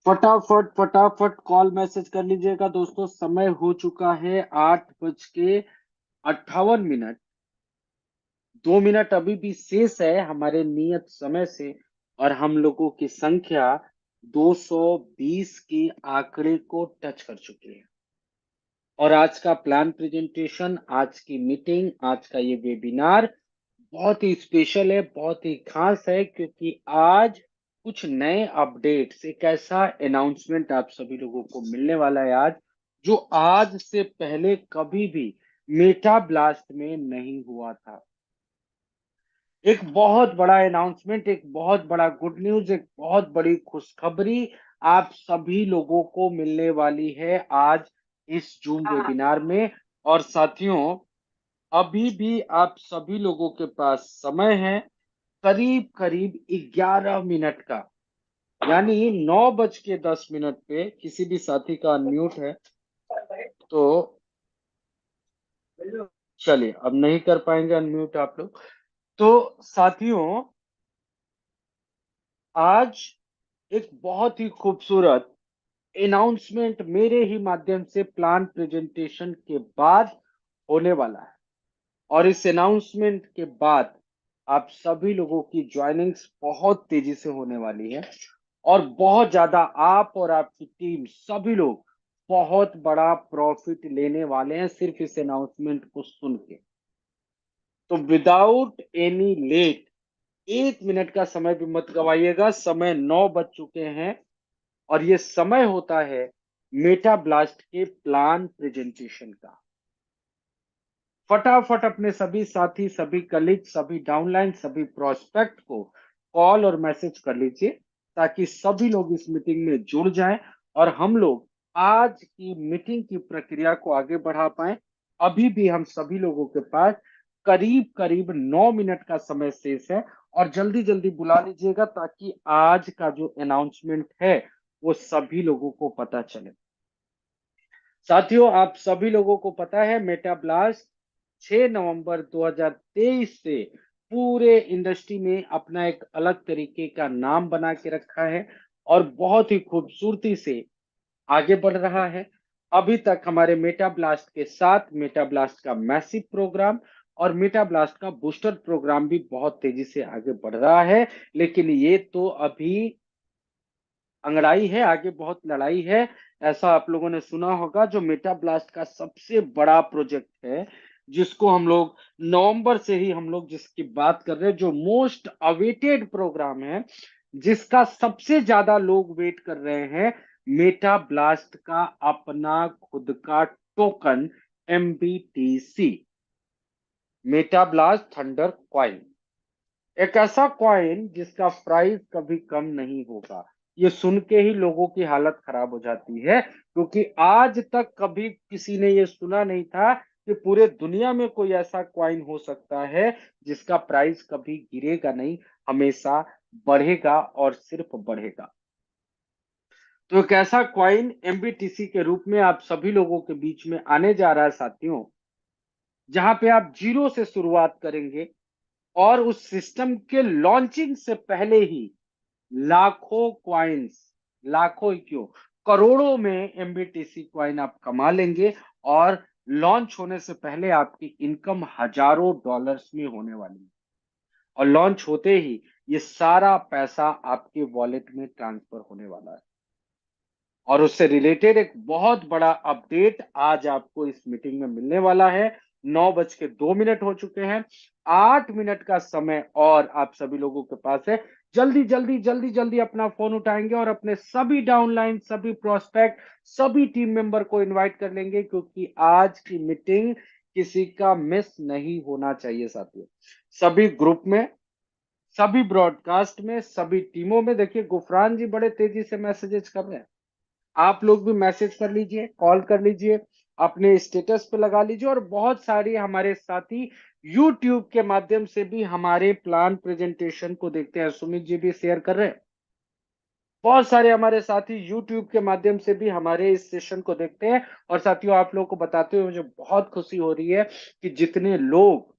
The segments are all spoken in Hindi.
फटाफट फटाफट कॉल मैसेज कर लीजिएगा दोस्तों। समय हो चुका है 8:58। 2 मिनट अभी भी शेष है हमारे नियत समय से, और हम लोगों की संख्या 220 की आंकड़े को टच कर चुकी है। और आज का प्लान प्रेजेंटेशन, आज की मीटिंग, आज का ये वेबिनार बहुत ही स्पेशल है, बहुत ही खास है, क्योंकि आज कुछ नए अपडेट्स, एक ऐसा अनाउंसमेंट आप सभी लोगों को मिलने वाला है आज, जो आज से पहले कभी भी मेटा ब्लास्ट में नहीं हुआ था। एक बहुत बड़ा अनाउंसमेंट, एक बहुत बड़ा गुड न्यूज, एक बहुत बड़ी खुशखबरी आप सभी लोगों को मिलने वाली है आज इस जूम वेबिनार में। और साथियों, अभी भी आप सभी लोगों के पास समय है करीब करीब 11 मिनट का, यानी 9:10 पे। किसी भी साथी का अनम्यूट है तो चलिए, अब नहीं कर पाएंगे अनम्यूट आप लोग। तो साथियों, आज एक बहुत ही खूबसूरत अनाउंसमेंट मेरे ही माध्यम से प्लान प्रेजेंटेशन के बाद होने वाला है। और इस अनाउंसमेंट के बाद आप सभी लोगों की ज्वाइनिंग्स बहुत तेजी से होने वाली है, और बहुत ज्यादा आप और आपकी टीम सभी लोग बहुत बड़ा प्रॉफिट लेने वाले हैं सिर्फ इस अनाउंसमेंट को सुन के। तो विदाउट एनी लेट, 1 मिनट का समय भी मत गवाइएगा। समय 9 बज चुके हैं, और ये समय होता है मेटा ब्लास्ट के प्लान प्रेजेंटेशन का। फटाफट अपने सभी साथी, सभी कलीग, सभी डाउनलाइन, सभी प्रोस्पेक्ट को कॉल और मैसेज कर लीजिए, ताकि सभी लोग इस मीटिंग में जुड़ जाएं और हम लोग आज की मीटिंग की प्रक्रिया को आगे बढ़ा पाए। अभी भी हम सभी लोगों के पास करीब करीब 9 मिनट का समय शेष है, और जल्दी जल्दी बुला लीजिएगा ताकि आज का जो अनाउंसमेंट है वो सभी लोगों को पता चले। साथियों, आप सभी लोगों को पता है मेटा ब्लास्ट 6 नवंबर 2023 से पूरे इंडस्ट्री में अपना एक अलग तरीके का नाम बना के रखा है, और बहुत ही खूबसूरती से आगे बढ़ रहा है। अभी तक हमारे मेटा ब्लास्ट के साथ मेटा ब्लास्ट का मैसिव प्रोग्राम और मेटा ब्लास्ट का बूस्टर प्रोग्राम भी बहुत तेजी से आगे बढ़ रहा है। लेकिन ये तो अभी अंगड़ाई है, आगे बहुत लड़ाई है। ऐसा आप लोगों ने सुना होगा, जो मेटा ब्लास्ट का सबसे बड़ा प्रोजेक्ट है, जिसको हम लोग नवंबर से ही हम लोग जिसकी बात कर रहे हैं, जो मोस्ट अवेटेड प्रोग्राम है, जिसका सबसे ज्यादा लोग वेट कर रहे हैं, मेटा ब्लास्ट का अपना खुद का token MBTC, Meta blast thunder coin. एक ऐसा कॉइन जिसका प्राइस कभी कम नहीं होगा। ये सुन के ही लोगों की हालत खराब हो जाती है, क्योंकि आज तक कभी किसी ने ये सुना नहीं था कि पूरे दुनिया में कोई ऐसा कॉइन हो सकता है जिसका प्राइस कभी गिरेगा नहीं, हमेशा बढ़ेगा और सिर्फ बढ़ेगा। तो एक ऐसा कॉइन MBTC के रूप में आप सभी लोगों के बीच में आने जा रहा है साथियों, जहां पे आप जीरो से शुरुआत करेंगे, और उस सिस्टम के लॉन्चिंग से पहले ही लाखों क्वाइंस, लाखों ही क्यों, करोड़ों में MBTC क्वाइन आप कमा लेंगे, और लॉन्च होने से पहले आपकी इनकम हजारों डॉलर्स में होने वाली है। और लॉन्च होते ही ये सारा पैसा आपके वॉलेट में ट्रांसफर होने वाला है। और उससे रिलेटेड एक बहुत बड़ा अपडेट आज आपको इस मीटिंग में मिलने वाला है। 9:02 हो चुके हैं, 8 मिनट का समय और आप सभी लोगों के पास है। जल्दी जल्दी जल्दी जल्दी अपना फोन उठाएंगे और अपने सभी डाउनलाइन, सभी प्रोस्पेक्ट, सभी टीम मेंबर को इनवाइट कर लेंगे, क्योंकि आज की मीटिंग किसी का मिस नहीं होना चाहिए साथियों। सभी ग्रुप में, सभी ब्रॉडकास्ट में, सभी टीमों में, देखिए गुफरान जी बड़े तेजी से मैसेजेस कर रहे हैं। आप लोग भी मैसेज कर लीजिए, कॉल कर लीजिए, अपने स्टेटस पे लगा लीजिए। और बहुत सारे हमारे साथी YouTube के माध्यम से भी हमारे प्लान प्रेजेंटेशन को देखते हैं। सुमित जी भी शेयर कर रहे हैं। बहुत सारे हमारे साथी YouTube के माध्यम से भी हमारे इस सेशन को देखते हैं। और साथियों, आप लोगों को बताते हुए मुझे बहुत खुशी हो रही है कि जितने लोग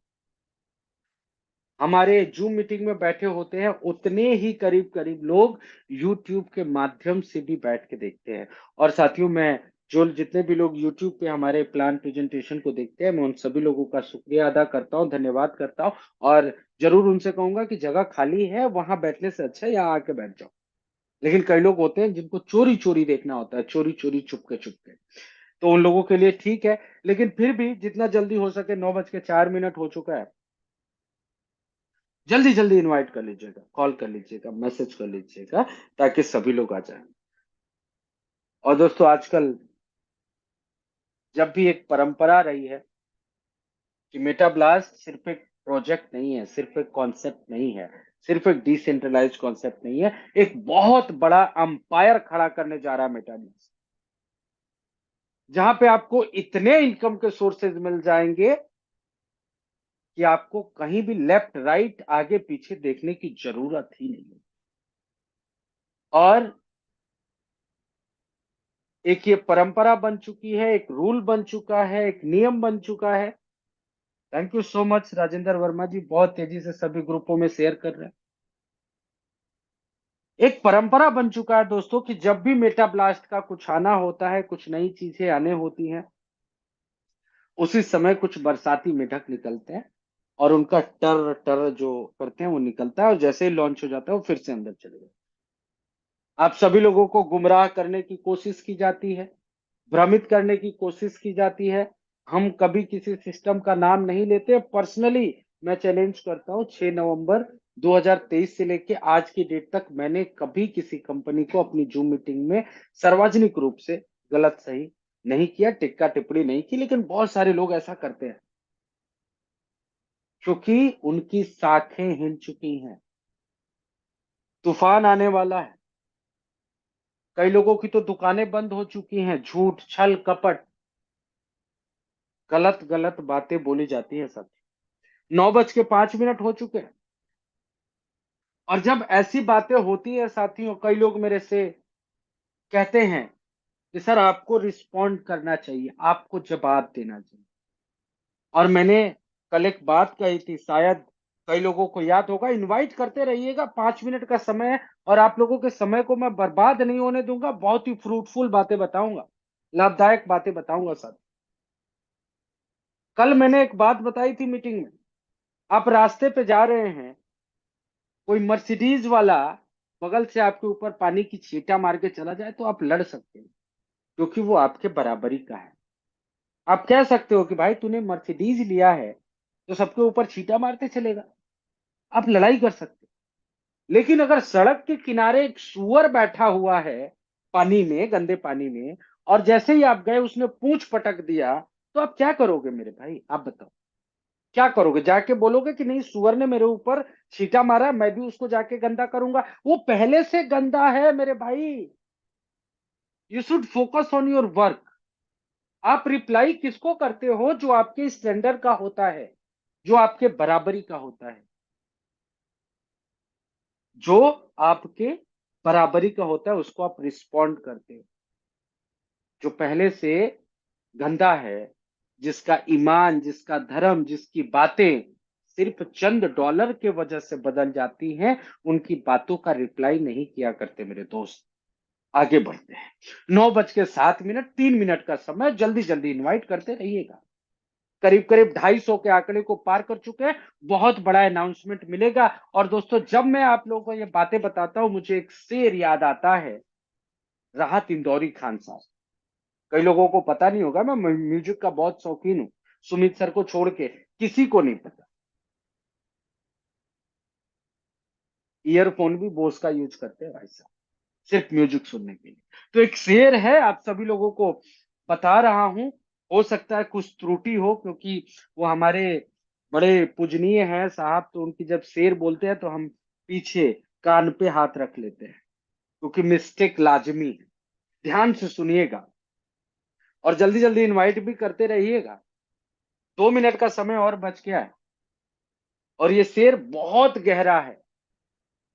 हमारे जूम मीटिंग में बैठे होते हैं, उतने ही करीब करीब लोग यूट्यूब के माध्यम से भी बैठ के देखते हैं। और साथियों, मैं जो जितने भी लोग यूट्यूब पे हमारे प्लान प्रेजेंटेशन को देखते हैं, मैं उन सभी लोगों का शुक्रिया अदा करता हूँ, धन्यवाद करता हूँ। और जरूर उनसे कहूंगा कि जगह खाली है, वहां बैठने से अच्छा है यहाँ आके बैठ जाओ। लेकिन कई लोग होते हैं जिनको चोरी चोरी देखना होता है, चोरी चोरी चुपके चुपके, तो उन लोगों के लिए ठीक है। लेकिन फिर भी जितना जल्दी हो सके, 9:04 हो चुका है, जल्दी जल्दी इनवाइट कर लीजिएगा, कॉल कर लीजिएगा, मैसेज कर लीजिएगा, ताकि सभी लोग आ जाएं। और दोस्तों, आजकल जब भी एक परंपरा रही है कि मेटा ब्लास्ट सिर्फ एक प्रोजेक्ट नहीं है, सिर्फ एक कॉन्सेप्ट नहीं है, सिर्फ एक डिसेंट्रलाइज कॉन्सेप्ट नहीं है, एक बहुत बड़ा अंपायर खड़ा करने जा रहा है मेटा ब्लास्ट, जहां पे आपको इतने इनकम के सोर्सेज मिल जाएंगे कि आपको कहीं भी लेफ्ट राइट आगे पीछे देखने की जरूरत ही नहीं है। और एक ये परंपरा बन चुकी है, एक रूल बन चुका है, एक नियम बन चुका है। Thank you so much Rajendra Verma ji, बहुत तेजी से सभी ग्रुपों में शेयर कर रहे हैं। एक परंपरा बन चुका है दोस्तों कि जब भी मेटा ब्लास्ट का कुछ आना होता है, कुछ नई चीजें आने होती हैं, उसी समय कुछ बरसाती मेढक निकलते हैं और उनका टर टर जो करते हैं वो निकलता है, और जैसे ही लॉन्च हो जाता है वो फिर से अंदर चले जाते हैं। आप सभी लोगों को गुमराह करने की कोशिश की जाती है, भ्रमित करने की कोशिश की जाती है। हम कभी किसी सिस्टम का नाम नहीं लेते। पर्सनली मैं चैलेंज करता हूं, 6 नवंबर 2023 से लेके आज की डेट तक मैंने कभी किसी कंपनी को अपनी जूम मीटिंग में सार्वजनिक रूप से गलत सही नहीं किया, टिक्का टिप्पणी नहीं की। लेकिन बहुत सारे लोग ऐसा करते हैं क्योंकि उनकी साखें हिल चुकी हैं, तूफान आने वाला है। कई लोगों की तो दुकानें बंद हो चुकी हैं, झूठ छल कपट गलत गलत बातें बोली जाती है सब। 9:05 हो चुके हैं। और जब ऐसी बातें होती है साथियों, कई लोग मेरे से कहते हैं कि सर आपको रिस्पॉन्ड करना चाहिए, आपको जवाब देना चाहिए। और मैंने कल एक बात कही थी, शायद कई लोगों को याद होगा, इनवाइट करते रहिएगा, 5 मिनट का समय है और आप लोगों के समय को मैं बर्बाद नहीं होने दूंगा, बहुत ही फ्रूटफुल बातें बताऊंगा, लाभदायक बातें बताऊंगा सर। कल मैंने एक बात बताई थी मीटिंग में, आप रास्ते पे जा रहे हैं, कोई मर्सिडीज वाला बगल से आपके ऊपर पानी की छींटा मार के चला जाए तो आप लड़ सकते हैं, क्योंकि वो आपके बराबरी का है। आप कह सकते हो कि भाई तूने मर्सिडीज लिया है तो सबके ऊपर छींटा मारते चलेगा, आप लड़ाई कर सकते हो। लेकिन अगर सड़क के किनारे एक सुअर बैठा हुआ है पानी में, गंदे पानी में, और जैसे ही आप गए उसने पूंछ पटक दिया, तो आप क्या करोगे मेरे भाई, आप बताओ। क्या करोगे? जाके बोलोगे कि नहीं, सुअर ने मेरे ऊपर छींटा मारा, मैं भी उसको जाके गंदा करूंगा? वो पहले से गंदा है मेरे भाई। You should focus on your work. आप रिप्लाई किसको करते हो? जो आपके स्टैंडर्ड का होता है, जो आपके बराबरी का होता है, जो आपके बराबरी का होता है उसको आप रिस्पॉन्ड करते हो। जो पहले से गंदा है, जिसका ईमान, जिसका धर्म, जिसकी बातें सिर्फ चंद डॉलर के वजह से बदल जाती हैं, उनकी बातों का रिप्लाई नहीं किया करते मेरे दोस्त। आगे बढ़ते हैं। 9:07, 3 मिनट का समय, जल्दी जल्दी इनवाइट करते रहिएगा। करीब करीब 250 के आंकड़े को पार कर चुके हैं। बहुत बड़ा अनाउंसमेंट मिलेगा। और दोस्तों, जब मैं आप लोगों को ये बातें बताता हूं, मुझे एक शेर याद आता है, राहत इंदौरी खान साहब। कई लोगों को पता नहीं होगा, मैं म्यूजिक का बहुत शौकीन हूँ, सुमित सर को छोड़ के किसी को नहीं पता। ईयरफोन भी बोस का यूज करते हैं भाई साहब, सिर्फ म्यूजिक सुनने के लिए। तो एक शेर है, आप सभी लोगों को बता रहा हूं। हो सकता है कुछ त्रुटि हो, क्योंकि वो हमारे बड़े पूजनीय हैं साहब, तो उनकी जब शेर बोलते हैं तो हम पीछे कान पे हाथ रख लेते हैं, क्योंकि मिस्टेक लाजमी है। ध्यान से सुनिएगा और जल्दी जल्दी इनवाइट भी करते रहिएगा। 2 मिनट का समय और बच गया है। और ये शेर बहुत गहरा है,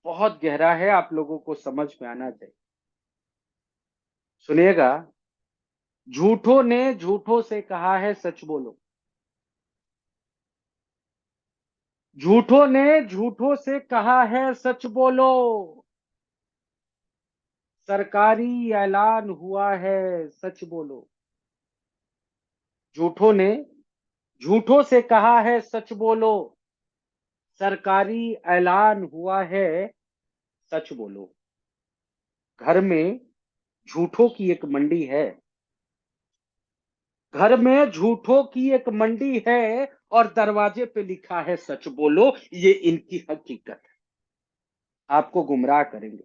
बहुत गहरा है, आप लोगों को समझ में आना चाहिए। सुनिएगा। झूठों ने झूठों से कहा है सच बोलो, झूठों ने झूठों से कहा है सच बोलो, सरकारी ऐलान हुआ है सच बोलो। झूठों ने झूठों से कहा है सच बोलो, सरकारी ऐलान हुआ है सच बोलो। घर में झूठों की एक मंडी है, घर में झूठों की एक मंडी है, और दरवाजे पे लिखा है सच बोलो। ये इनकी हकीकत है, आपको गुमराह करेंगे।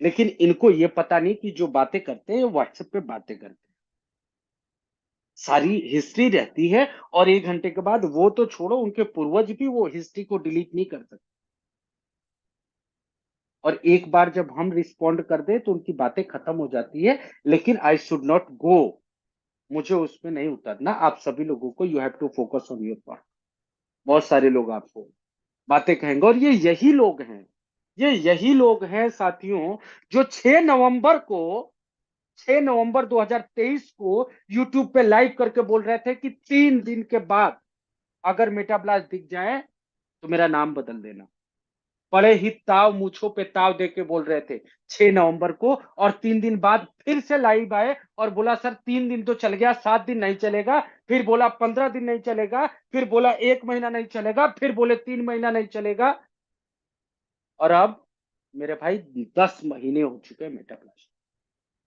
लेकिन इनको ये पता नहीं कि जो बातें करते हैं व्हाट्सएप पे बातें करते हैं, सारी हिस्ट्री रहती है। और 1 घंटे के बाद वो तो छोड़ो, उनके पूर्वज भी वो हिस्ट्री को डिलीट नहीं कर सकते। और एक बार जब हम रिस्पॉन्ड कर दे तो उनकी बातें खत्म हो जाती है। लेकिन आई शुड नॉट गो, मुझे उसमें नहीं उतरना। आप सभी लोगों को you have to focus on your part. बहुत सारे लोग आपको बातें कहेंगे, और ये यही लोग हैं, ये यही लोग हैं साथियों, जो 6 नवंबर को 6 नवंबर 2023 को यूट्यूब पे लाइव करके बोल रहे थे कि 3 दिन के बाद अगर मेटाब्लास्ट दिख जाए तो मेरा नाम बदल देना। बड़े ही ताव मूछों पे ताव दे के बोल रहे थे 6 नवंबर को, और 3 दिन बाद फिर से लाइव आए और बोला सर 3 दिन तो चल गया, 7 दिन नहीं चलेगा। फिर बोला 15 दिन नहीं चलेगा, फिर बोला 1 महीना नहीं चलेगा, फिर बोले 3 महीना नहीं चलेगा। और अब मेरे भाई 10 महीने हो चुके हैं मेटाप्लस।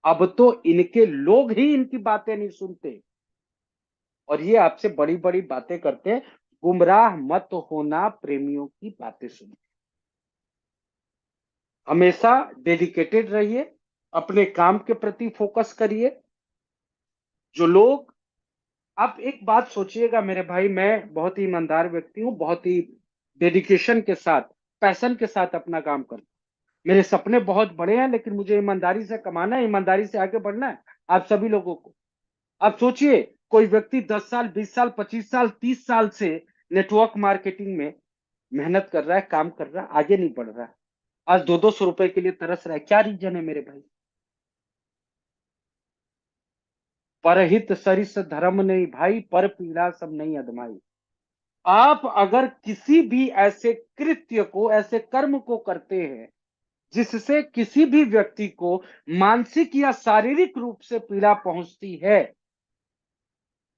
अब तो इनके लोग ही इनकी बातें नहीं सुनते, और ये आपसे बड़ी बड़ी बातें करते हैं। गुमराह मत होना, प्रेमियों की बातें सुनो। हमेशा डेडिकेटेड रहिए, अपने काम के प्रति फोकस करिए। जो लोग, आप एक बात सोचिएगा मेरे भाई, मैं बहुत ही ईमानदार व्यक्ति हूं, बहुत ही डेडिकेशन के साथ, पैशन के साथ अपना काम करता हूं। मेरे सपने बहुत बड़े हैं, लेकिन मुझे ईमानदारी से कमाना है, ईमानदारी से आगे बढ़ना है। आप सभी लोगों को, आप सोचिए, कोई व्यक्ति 10 साल, 20 साल, 25 साल, 30 साल से नेटवर्क मार्केटिंग में मेहनत कर रहा है, काम कर रहा है, आगे नहीं बढ़ रहा है, आज 200-200 रुपए के लिए तरस रहा है। क्या रीजन है मेरे भाई? परहित सरिस धर्म नहीं भाई, पर पीड़ा सब नहीं अदमाई। आप अगर किसी भी ऐसे कृत्य को, ऐसे कर्म को करते हैं जिससे किसी भी व्यक्ति को मानसिक या शारीरिक रूप से पीड़ा पहुंचती है,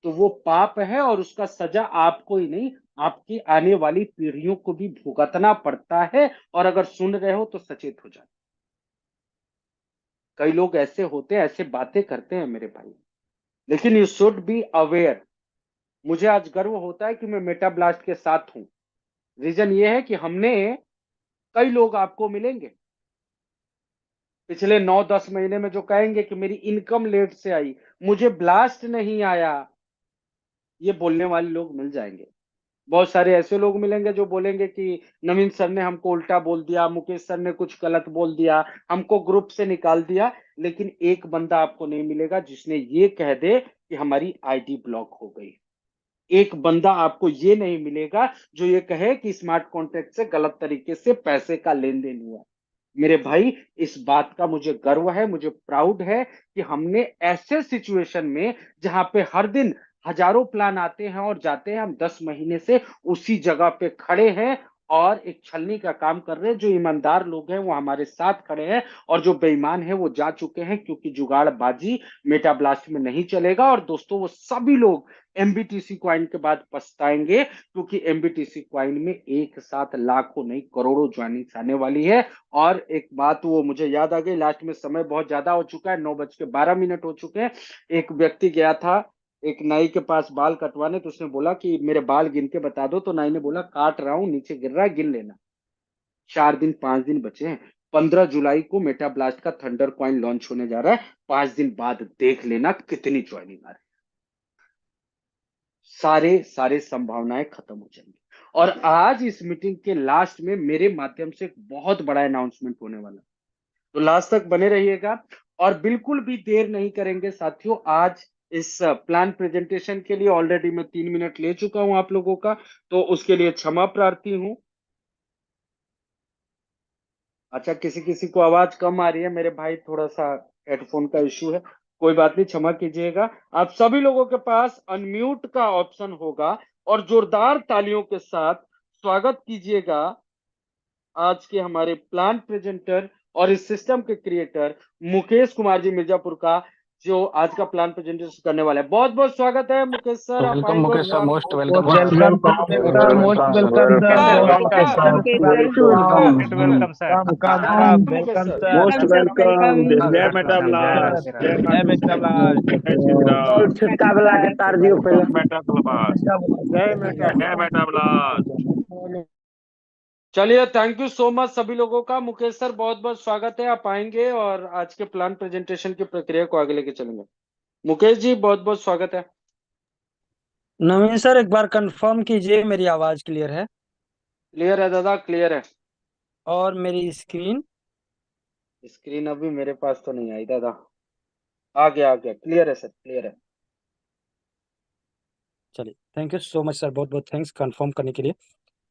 तो वो पाप है, और उसका सजा आपको ही नहीं, आपकी आने वाली पीढ़ियों को भी भुगतना पड़ता है। और अगर सुन रहे हो तो सचेत हो जाए। कई लोग ऐसे होते हैं, ऐसे बातें करते हैं मेरे भाई, लेकिन यू शुड बी अवेयर। मुझे आज गर्व होता है कि मैं मेटा ब्लास्ट के साथ हूं। रीजन ये है कि हमने, कई लोग आपको मिलेंगे पिछले 9-10 महीने में जो कहेंगे कि मेरी इनकम लेट से आई, मुझे ब्लास्ट नहीं आया, ये बोलने वाले लोग मिल जाएंगे। बहुत सारे ऐसे लोग मिलेंगे जो बोलेंगे कि नवीन सर ने हमको उल्टा बोल दिया, मुकेश सर ने कुछ गलत बोल दिया, हमको ग्रुप से निकाल दिया। लेकिन एक बंदा आपको नहीं मिलेगा जिसने ये कह दे कि हमारी आईडी ब्लॉक हो गई। एक बंदा आपको ये नहीं मिलेगा जो ये कहे कि स्मार्ट कॉन्ट्रैक्ट से गलत तरीके से पैसे का लेन देन हुआ। मेरे भाई, इस बात का मुझे गर्व है, मुझे प्राउड है कि हमने ऐसे सिचुएशन में, जहां पे हर दिन हजारों प्लान आते हैं और जाते हैं, हम 10 महीने से उसी जगह पे खड़े हैं और एक छलनी का काम कर रहे हैं। जो ईमानदार लोग हैं वो हमारे साथ खड़े हैं, और जो बेईमान है वो जा चुके हैं, क्योंकि जुगाड़बाजी मेटा ब्लास्ट में नहीं चलेगा। और दोस्तों, वो सभी लोग एमबीटीसी क्वाइन के बाद पछताएंगे, क्योंकि एमबीटीसी क्वाइन में एक साथ लाखों नहीं करोड़ों ज्वाइनिंग्स आने वाली है। और एक बात वो मुझे याद आ गई, लास्ट में समय बहुत ज्यादा हो चुका है, 9:12 हो चुके हैं। एक व्यक्ति गया था एक नाई के पास बाल कटवाने, तो उसने बोला कि मेरे बाल गिन के बता दो, तो नाई ने बोला काट रहा हूं, नीचे गिर रहा है, गिन लेना। 4 दिन 5 दिन बचे हैं। 15 जुलाई को मेटा ब्लास्ट का थंडर कॉइन लॉन्च होने जा रहा है। 5 दिन बाद देख लेना कितनी ज्वाइनिंग आ रही है। सारे सारे संभावनाएं खत्म हो जाएंगी। और आज इस मीटिंग के लास्ट में मेरे माध्यम से एक बहुत बड़ा अनाउंसमेंट होने वाला है, तो लास्ट तक बने रहिएगा। और बिल्कुल भी देर नहीं करेंगे साथियों। आज इस प्लान प्रेजेंटेशन के लिए ऑलरेडी मैं 3 मिनट ले चुका हूं आप लोगों का, तो उसके लिए क्षमा प्रार्थी हूं। अच्छा, किसी किसी को आवाज कम आ रही है मेरे भाई, थोड़ा सा हेडफोन का इश्यू है, कोई बात नहीं, क्षमा कीजिएगा। आप सभी लोगों के पास अनम्यूट का ऑप्शन होगा, और जोरदार तालियों के साथ स्वागत कीजिएगा आज के हमारे प्लान प्रेजेंटर और इस सिस्टम के क्रिएटर मुकेश कुमार जी मिर्जापुर का, जो आज का प्लान प्रेजेंटेशन करने वाले हैं। बहुत बहुत स्वागत है मुकेश सर, आप वेलकम आएंगे और Mukesh sir, most welcome most sir. Welcome most welcome sir. Welcome sir. Most welcome. जय मेटा ब्लास्ट। जय बेटा ब्लास्ट। जय श्री राम। छिटका वाला गिटार दियो पहले। Meta blast. जय मेटा ब्लास्ट। चलिए, थैंक यू सो मच सभी लोगों का। मुकेश सर बहुत बहुत स्वागत है, आप आएंगे और आज के प्लान प्रेजेंटेशन की प्रक्रिया को आगे लेके चलेंगे। मुकेश जी बहुत बहुत स्वागत है। नवीन सर, एक बार कंफर्म कीजिए मेरी आवाज क्लियर है क्लियर है दादा, क्लियर है। और मेरी स्क्रीन। स्क्रीन अभी मेरे पास तो नहीं आई दादा। आ गया क्लियर है सर, क्लियर है। चलिए, thank you so much sir, बहुत बहुत थैंक्स कंफर्म करने के लिए।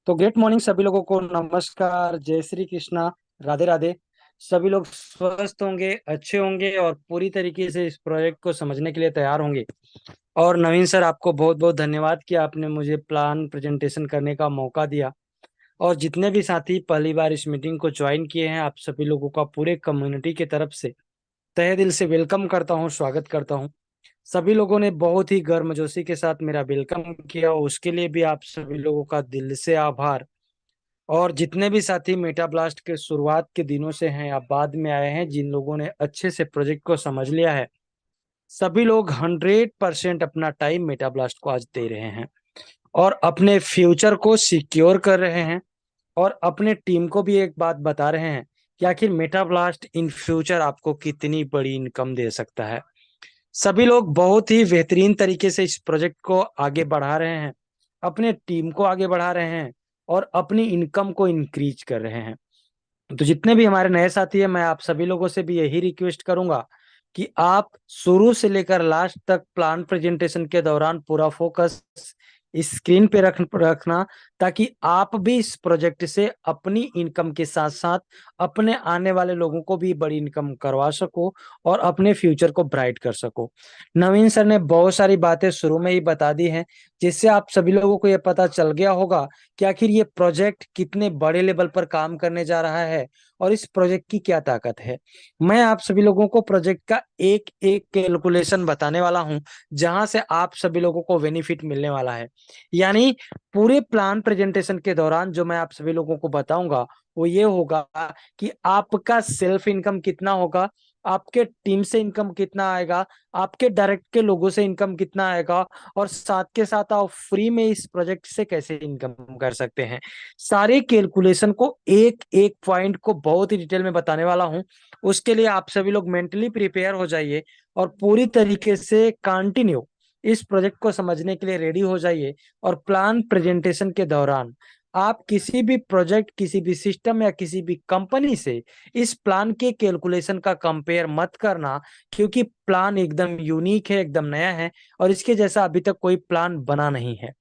तो ग्रेट मॉर्निंग सभी लोगों को, नमस्कार, जय श्री कृष्णा, राधे राधे। सभी लोग स्वस्थ होंगे, अच्छे होंगे और पूरी तरीके से इस प्रोजेक्ट को समझने के लिए तैयार होंगे। और नवीन सर, आपको बहुत बहुत धन्यवाद कि आपने मुझे प्लान प्रेजेंटेशन करने का मौका दिया। और जितने भी साथी पहली बार इस मीटिंग को ज्वाइन किए हैं, आप सभी लोगों का पूरे कम्युनिटी की तरफ से तहे दिल से वेलकम करता हूं, स्वागत करता हूं। सभी लोगों ने बहुत ही गर्मजोशी के साथ मेरा वेलकम किया, उसके लिए भी आप सभी लोगों का दिल से आभार। और जितने भी साथी मेटा ब्लास्ट के शुरुआत के दिनों से हैं या बाद में आए हैं, जिन लोगों ने अच्छे से प्रोजेक्ट को समझ लिया है, सभी लोग 100% अपना टाइम मेटा ब्लास्ट को आज दे रहे हैं और अपने फ्यूचर को सिक्योर कर रहे हैं। और अपने टीम को भी एक बात बता रहे हैं कि आखिर मेटा ब्लास्ट इन फ्यूचर आपको कितनी बड़ी इनकम दे सकता है। सभी लोग बहुत ही बेहतरीन तरीके से इस प्रोजेक्ट को आगे बढ़ा रहे हैं, अपने टीम को आगे बढ़ा रहे हैं और अपनी इनकम को इंक्रीज कर रहे हैं। तो जितने भी हमारे नए साथी हैं, मैं आप सभी लोगों से भी यही रिक्वेस्ट करूंगा कि आप शुरू से लेकर लास्ट तक प्लान प्रेजेंटेशन के दौरान पूरा फोकस स्क्रीन पे रखना, ताकि आप भी इस प्रोजेक्ट से अपनी इनकम के साथ साथ अपने आने वाले लोगों को भी बड़ी इनकम करवा सको और अपने फ्यूचर को ब्राइट कर सको। नवीन सर ने बहुत सारी बातें शुरू में ही बता दी हैं, जिससे आप सभी लोगों को यह पता चल गया होगा कि आखिर ये प्रोजेक्ट कितने बड़े लेवल पर काम करने जा रहा है और इस प्रोजेक्ट की क्या ताकत है। मैं आप सभी लोगों को प्रोजेक्ट का एक एक कैलकुलेशन बताने वाला हूं, जहां से आप सभी लोगों को बेनिफिट मिलने वाला है। यानी पूरे प्लान प्रेजेंटेशन के दौरान जो मैं आप सभी लोगों को बताऊंगा वो ये होगा कि आपका सेल्फ इनकम कितना होगा, आपके टीम से इनकम कितना आएगा, आपके डायरेक्ट के लोगों से इनकम कितना आएगा, और साथ के साथ आप फ्री में इस प्रोजेक्ट से कैसे इनकम कर सकते हैं। सारे कैलकुलेशन को एक एक पॉइंट को बहुत ही डिटेल में बताने वाला हूं। उसके लिए आप सभी लोग मेंटली प्रिपेयर हो जाइए और पूरी तरीके से कंटिन्यू इस प्रोजेक्ट को समझने के लिए रेडी हो जाइए। और प्लान प्रेजेंटेशन के दौरान आप किसी भी प्रोजेक्ट, किसी भी सिस्टम या किसी भी कंपनी से इस प्लान के कैलकुलेशन का कंपेयर मत करना, क्योंकि प्लान एकदम यूनिक है, एकदम नया है और इसके जैसा अभी तक कोई प्लान बना नहीं है।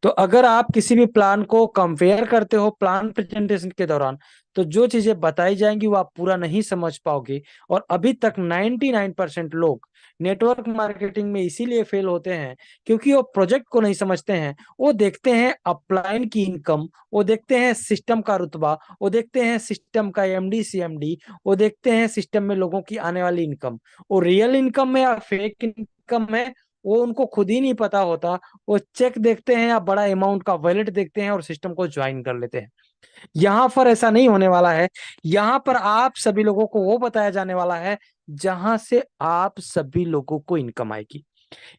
तो अगर आप किसी भी प्लान को कंपेयर करते हो प्लान प्रेजेंटेशन के दौरान, तो जो चीजें बताई जाएंगी वो आप पूरा नहीं समझ पाओगे। और अभी तक 99% लोग नेटवर्क मार्केटिंग में इसीलिए फेल होते हैं क्योंकि वो प्रोजेक्ट को नहीं समझते हैं। वो देखते हैं अपलाइन की इनकम, वो देखते हैं सिस्टम का रुतबा, वो देखते हैं सिस्टम का एमडी सीएमडी, वो देखते हैं सिस्टम में लोगों की आने वाली इनकम। वो रियल इनकम है या फेक इनकम है वो उनको खुद ही नहीं पता होता। वो चेक देखते हैं या बड़ा अमाउंट का वॉलेट देखते हैं और सिस्टम को ज्वाइन कर लेते हैं। यहाँ पर ऐसा नहीं होने वाला है। यहाँ पर आप सभी लोगों को वो बताया जाने वाला है जहां से आप सभी लोगों को इनकम आएगी।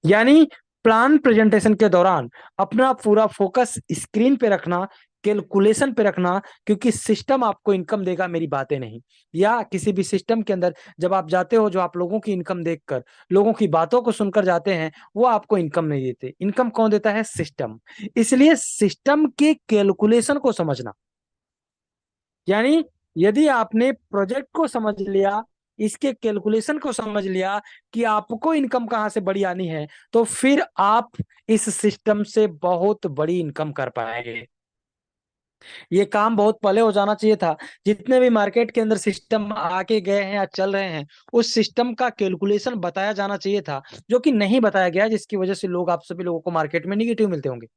यानी प्लान प्रेजेंटेशन के दौरान अपना पूरा फोकस स्क्रीन पे रखना, कैलकुलेशन पे रखना, क्योंकि सिस्टम आपको इनकम देगा, मेरी बातें नहीं। या किसी भी सिस्टम के अंदर जब आप जाते हो, जो आप लोगों की इनकम देखकर, लोगों की बातों को सुनकर जाते हैं, वो आपको इनकम नहीं देते। इनकम कौन देता है? सिस्टम। इसलिए सिस्टम के कैलकुलेशन को समझना, यानी यदि आपने प्रोजेक्ट को समझ लिया, इसके कैलकुलेशन को समझ लिया कि आपको इनकम कहां से बड़ी आनी है, तो फिर आप इस सिस्टम से बहुत बड़ी इनकम कर पाएंगे। ये काम बहुत पहले हो जाना चाहिए था। जितने भी मार्केट के अंदर सिस्टम आके गए हैं या चल रहे हैं, उस सिस्टम का कैलकुलेशन बताया जाना चाहिए था, जो कि नहीं बताया गया, जिसकी वजह से लोग, आप सभी लोगों को मार्केट में निगेटिव मिलते होंगे।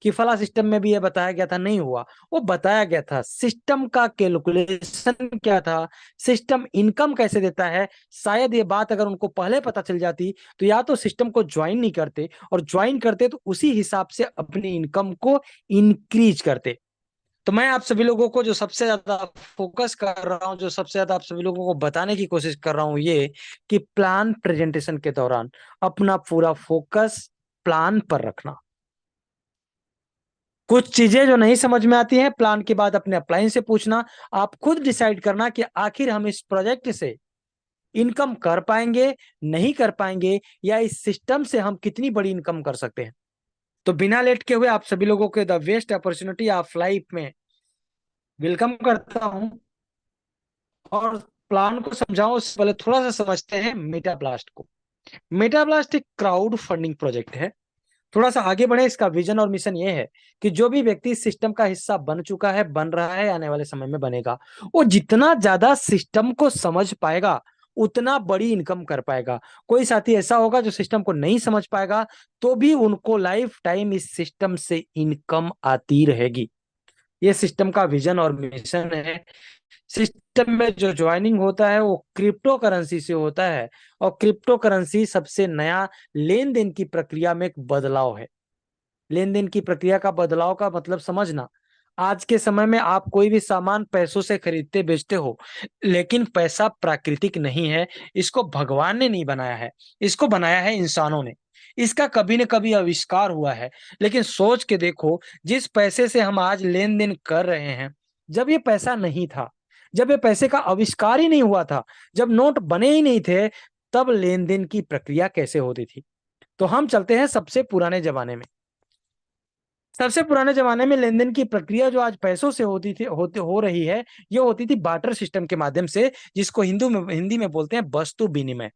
कि फला सिस्टम में भी ये बताया गया था, नहीं हुआ। वो बताया गया था सिस्टम का कैलकुलेशन क्या था, सिस्टम इनकम कैसे देता है। शायद ये बात अगर उनको पहले पता चल जाती तो या तो सिस्टम को ज्वाइन नहीं करते, और ज्वाइन करते तो उसी हिसाब से अपनी इनकम को इंक्रीज करते। तो मैं आप सभी लोगों को जो सबसे ज्यादा फोकस कर रहा हूं, जो सबसे ज्यादा आप सभी लोगों को बताने की कोशिश कर रहा हूं, ये कि प्लान प्रेजेंटेशन के दौरान अपना पूरा फोकस प्लान पर रखना। कुछ चीजें जो नहीं समझ में आती हैं, प्लान के बाद अपने अपलाइन से पूछना। आप खुद डिसाइड करना कि आखिर हम इस प्रोजेक्ट से इनकम कर पाएंगे, नहीं कर पाएंगे, या इस सिस्टम से हम कितनी बड़ी इनकम कर सकते हैं। तो बिना लेट के हुए आप सभी लोगों के the best opportunity of life में वेलकम करता हूं, और प्लान को समझाऊं उससे पहले थोड़ा सा समझते हैं मेटा ब्लास्ट को। मेटा ब्लास्ट एक क्राउड फंडिंग प्रोजेक्ट है। थोड़ा सा आगे बढ़े, इसका विजन और मिशन ये है कि जो भी व्यक्ति इस सिस्टम का हिस्सा बन चुका है, बन रहा है, आने वाले समय में बनेगा, वो जितना ज्यादा सिस्टम को समझ पाएगा उतना बड़ी इनकम कर पाएगा। कोई साथी ऐसा होगा जो सिस्टम को नहीं समझ पाएगा, तो भी उनको लाइफ टाइम इस सिस्टम से इनकम आती रहेगी। ये सिस्टम का विजन और मिशन है। सिस्टम में जो ज्वाइनिंग होता है वो क्रिप्टो करेंसी से होता है, और क्रिप्टो करेंसी सबसे नया लेन देन की प्रक्रिया में एक बदलाव है। लेन देन की प्रक्रिया का बदलाव का मतलब समझना। आज के समय में आप कोई भी सामान पैसों से खरीदते बेचते हो, लेकिन पैसा प्राकृतिक नहीं है। इसको भगवान ने नहीं बनाया है, इसको बनाया है इंसानों ने। इसका कभी न कभी आविष्कार हुआ है। लेकिन सोच के देखो, जिस पैसे से हम आज लेन देन कर रहे हैं, जब ये पैसा नहीं था, जब ये पैसे का आविष्कार ही नहीं हुआ था, जब नोट बने ही नहीं थे, तब लेन देन की प्रक्रिया कैसे होती थी। तो हम चलते हैं सबसे पुराने जमाने में। सबसे पुराने जमाने में लेन देन की प्रक्रिया जो आज पैसों से हो रही है, ये होती थी बार्टर सिस्टम के माध्यम से, जिसको हिंदी में बोलते हैं वस्तु विनिमय।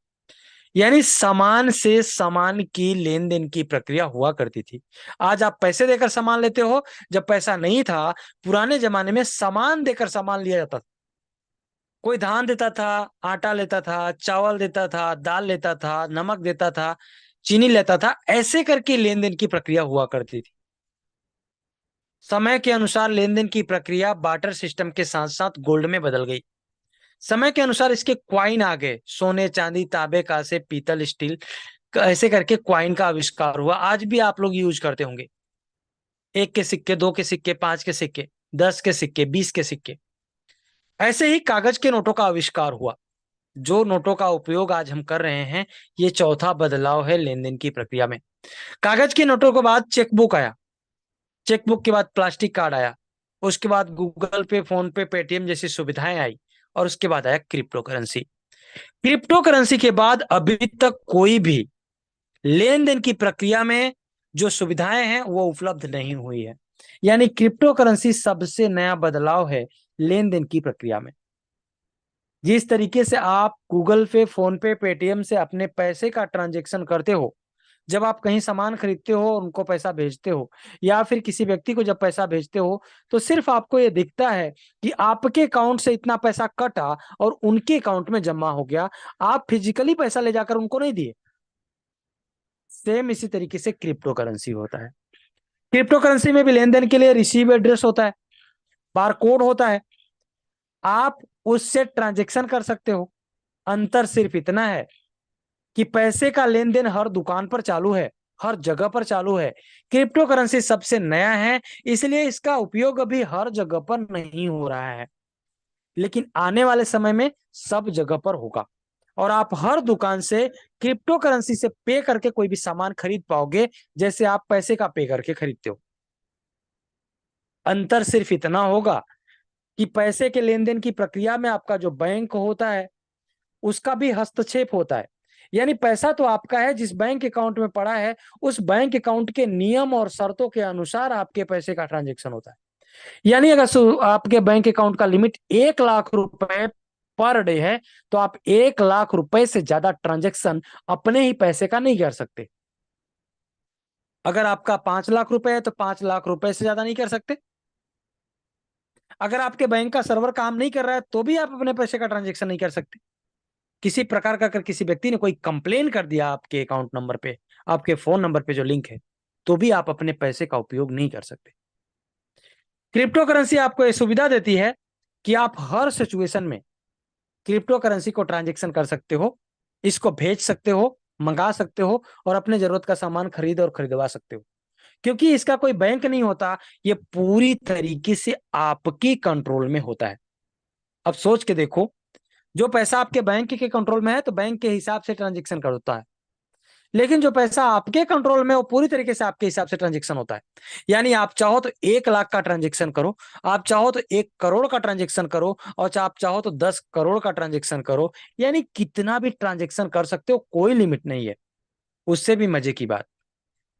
यानी सामान से सामान की लेन देन की प्रक्रिया हुआ करती थी। आज आप पैसे देकर सामान लेते हो, जब पैसा नहीं था, पुराने जमाने में सामान देकर सामान लिया जाता था। कोई धान देता था, आटा लेता था, चावल देता था, दाल लेता था, नमक देता था, चीनी लेता था। ऐसे करके लेन देन की प्रक्रिया हुआ करती थी। समय के अनुसार लेन देन की प्रक्रिया बार्टर सिस्टम के साथ साथ गोल्ड में बदल गई। समय के अनुसार इसके क्वाइन आ गए, सोने, चांदी, तांबे, कांसे, पीतल, स्टील, ऐसे करके क्वाइन का आविष्कार हुआ। आज भी आप लोग यूज करते होंगे। 1 के सिक्के, 2 के सिक्के, 5 के सिक्के, 10 के सिक्के, 20 के सिक्के। ऐसे ही कागज के नोटों का आविष्कार हुआ। जो नोटों का उपयोग आज हम कर रहे हैं, ये चौथा बदलाव है लेन देन की प्रक्रिया में। कागज के नोटों के बाद चेकबुक आया, चेकबुक के बाद प्लास्टिक कार्ड आया, उसके बाद गूगल पे, फोन पे, पेटीएम जैसी सुविधाएं आई, और उसके बाद आया क्रिप्टो करेंसी। क्रिप्टो करेंसी के बाद अभी तक कोई भी लेन देन की प्रक्रिया में जो सुविधाएं हैं वो उपलब्ध नहीं हुई है। यानी क्रिप्टो करेंसी सबसे नया बदलाव है लेन देन की प्रक्रिया में। जिस तरीके से आप गूगल पे, फोन पे, पेटीएम से अपने पैसे का ट्रांजेक्शन करते हो, जब आप कहीं सामान खरीदते हो और उनको पैसा भेजते हो, या फिर किसी व्यक्ति को जब पैसा भेजते हो, तो सिर्फ आपको ये दिखता है कि आपके अकाउंट से इतना पैसा कटा और उनके अकाउंट में जमा हो गया। आप फिजिकली पैसा ले जाकर उनको नहीं दिए। सेम इसी तरीके से क्रिप्टो करेंसी होता है। क्रिप्टो करेंसी में भी लेन देन के लिए रिसीव एड्रेस होता है, बारकोड होता है, आप उससे ट्रांजेक्शन कर सकते हो। अंतर सिर्फ इतना है कि पैसे का लेन देन हर दुकान पर चालू है, हर जगह पर चालू है। क्रिप्टो करेंसी सबसे नया है, इसलिए इसका उपयोग अभी हर जगह पर नहीं हो रहा है, लेकिन आने वाले समय में सब जगह पर होगा, और आप हर दुकान से क्रिप्टो करेंसी से पे करके कोई भी सामान खरीद पाओगे, जैसे आप पैसे का पे करके खरीदते हो। अंतर सिर्फ इतना होगा कि पैसे के लेन देन की प्रक्रिया में आपका जो बैंक होता है, उसका भी हस्तक्षेप होता है। यानी पैसा तो आपका है, जिस बैंक अकाउंट में पड़ा है, उस बैंक अकाउंट के नियम और शर्तों के अनुसार आपके पैसे का ट्रांजैक्शन होता है। यानी अगर आपके बैंक अकाउंट का लिमिट 1 लाख रुपए पर डे है, तो आप 1 लाख रुपए से ज्यादा ट्रांजैक्शन अपने ही पैसे का नहीं कर सकते। अगर आपका 5 लाख रुपए है तो 5 लाख रुपए से ज्यादा नहीं कर सकते। अगर आपके बैंक का सर्वर काम नहीं कर रहा है तो भी आप अपने पैसे का ट्रांजैक्शन नहीं कर सकते। किसी प्रकार का अगर किसी व्यक्ति ने कोई कंप्लेन कर दिया आपके अकाउंट नंबर पे, आपके फोन नंबर पे जो लिंक है, तो भी आप अपने पैसे का उपयोग नहीं कर सकते। क्रिप्टो करेंसी आपको यह सुविधा देती है कि आप हर सिचुएशन में क्रिप्टो करेंसी को ट्रांजेक्शन कर सकते हो, इसको भेज सकते हो, मंगा सकते हो और अपने जरूरत का सामान खरीद और खरीदवा सकते हो। क्योंकि इसका कोई बैंक नहीं होता, ये पूरी तरीके से आपकी कंट्रोल में होता है। अब सोच के देखो, जो पैसा आपके बैंक के कंट्रोल में है तो बैंक के हिसाब से ट्रांजेक्शन करता है, लेकिन जो पैसा आपके कंट्रोल में वो पूरी तरीके से आपके हिसाब से ट्रांजेक्शन होता है। यानी आप चाहो तो 1 लाख का ट्रांजेक्शन करो, आप चाहो तो 1 करोड़ का ट्रांजेक्शन करो और आप चाहो तो 10 करोड़ का ट्रांजेक्शन करो, यानी कितना भी ट्रांजेक्शन कर सकते हो, कोई लिमिट नहीं है। उससे भी मजे की बात,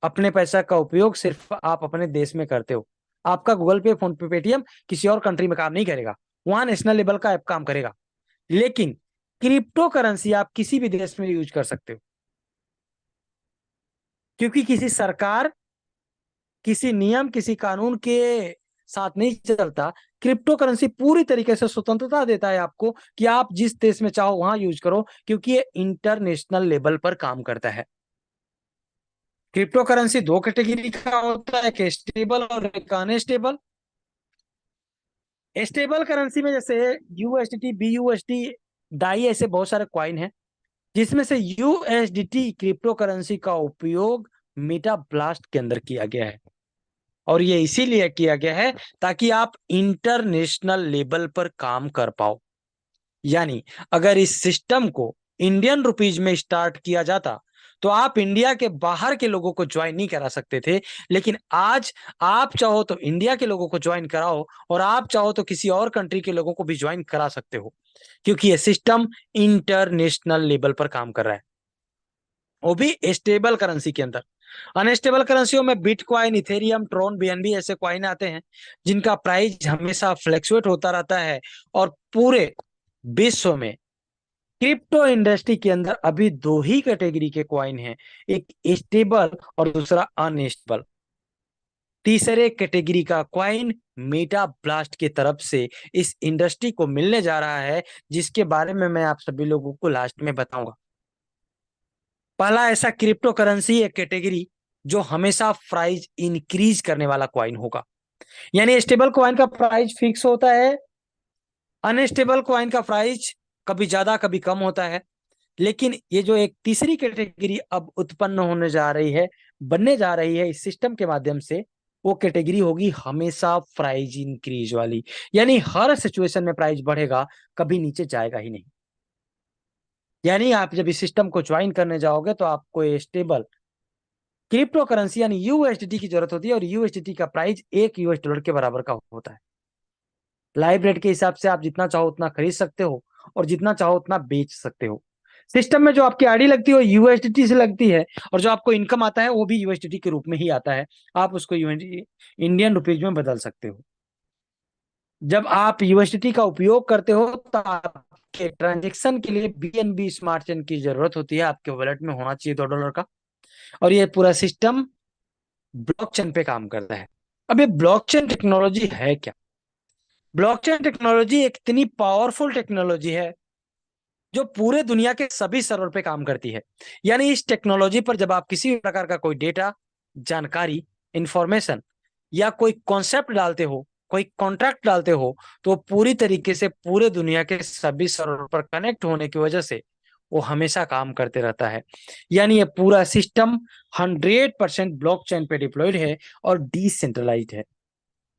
अपने पैसा का उपयोग सिर्फ आप अपने देश में करते हो। आपका गूगल पे, फोन पे, पेटीएम किसी और कंट्री में काम नहीं करेगा, वहां नेशनल लेवल का ऐप काम करेगा। लेकिन क्रिप्टो करेंसी आप किसी भी देश में यूज कर सकते हो, क्योंकि किसी सरकार, किसी नियम, किसी कानून के साथ नहीं चलता। क्रिप्टो करेंसी पूरी तरीके से स्वतंत्रता देता है आपको कि आप जिस देश में चाहो वहां यूज करो, क्योंकि ये इंटरनेशनल लेवल पर काम करता है। क्रिप्टो करेंसी 2 कैटेगरी का होता है, एक स्टेबल और एक अनस्टेबल। स्टेबल करेंसी में जैसे यूएसडीटी, बीयूएसडी, डाई, ऐसे बहुत सारे कॉइन हैं, जिसमें से यूएसडीटी क्रिप्टो करेंसी का उपयोग मेटा ब्लास्ट के अंदर किया गया है। और ये इसीलिए किया गया है ताकि आप इंटरनेशनल लेवल पर काम कर पाओ। यानी अगर इस सिस्टम को इंडियन रुपीज में स्टार्ट किया जाता तो आप इंडिया के बाहर के लोगों को ज्वाइन नहीं करा सकते थे, लेकिन आज आप चाहो तो इंडिया के लोगों को ज्वाइन कराओ और आप चाहो तो किसी और कंट्री के लोगों को भी ज्वाइन करा सकते हो, क्योंकि यह सिस्टम इंटरनेशनल लेवल पर काम कर रहा है, वो भी स्टेबल करेंसी के अंदर। अनस्टेबल करेंसियों में बिटकॉइन, इथेरियम, ट्रोन, बीएनबी ऐसे कॉइन आते हैं जिनका प्राइस हमेशा फ्लैक्चुएट होता रहता है। और पूरे विश्व में क्रिप्टो इंडस्ट्री के अंदर अभी 2 ही कैटेगरी के कॉइन हैं, एक स्टेबल और दूसरा अनस्टेबल। तीसरे कैटेगरी का कॉइन मेटा ब्लास्ट की तरफ से इस इंडस्ट्री को मिलने जा रहा है, जिसके बारे में मैं आप सभी लोगों को लास्ट में बताऊंगा। पहला ऐसा क्रिप्टो करेंसी एक कैटेगरी जो हमेशा प्राइस इंक्रीज करने वाला कॉइन होगा, यानी स्टेबल कॉइन का प्राइस फिक्स होता है, अनस्टेबल कॉइन का प्राइस कभी ज्यादा कभी कम होता है। लेकिन ये जो एक तीसरी कैटेगरी अब उत्पन्न होने जा रही है, बनने जा रही है इस सिस्टम के माध्यम से, वो कैटेगरी होगी हमेशा प्राइस इंक्रीज वाली, यानी हर सिचुएशन में प्राइस बढ़ेगा, कभी नीचे जाएगा ही नहीं। यानी आप जब इस सिस्टम को ज्वाइन करने जाओगे तो आपको स्टेबल क्रिप्टो करेंसी यानी यूएसडीटी की जरूरत होती है, और यूएसडीटी का प्राइस $1 के बराबर का होता है। लाइव रेट के हिसाब से आप जितना चाहो उतना खरीद सकते हो और जितना चाहो उतना बेच सकते हो। सिस्टम में जो आपकी आईडी लगती है वो यूएसडीटी से लगती है, और जो आपको इनकम आता है वो भी यूएसडीटी के रूप में ही आता है। आप उसको इंडियन रुपीज में बदल सकते हो। जब आप यूएसडीटी का उपयोग करते हो तो आपके ट्रांजेक्शन के लिए बीएनबी स्मार्ट चेन की जरूरत होती है, आपके वॉलेट में होना चाहिए $2 का। और ये पूरा सिस्टम ब्लॉकचेन पे काम करता है। अब ये ब्लॉकचेन टेक्नोलॉजी है क्या? ब्लॉकचेन टेक्नोलॉजी एक इतनी पावरफुल टेक्नोलॉजी है जो पूरे दुनिया के सभी सर्वर पे काम करती है। यानी इस टेक्नोलॉजी पर जब आप किसी भी प्रकार का कोई डेटा, जानकारी, इंफॉर्मेशन या कोई कॉन्सेप्ट डालते हो, कोई कॉन्ट्रैक्ट डालते हो, तो पूरी तरीके से पूरे दुनिया के सभी सर्वर पर कनेक्ट होने की वजह से वो हमेशा काम करते रहता है। यानी ये पूरा सिस्टम 100% ब्लॉकचेन पे डिप्लॉयड है और डिसेंट्रलाइज्ड है।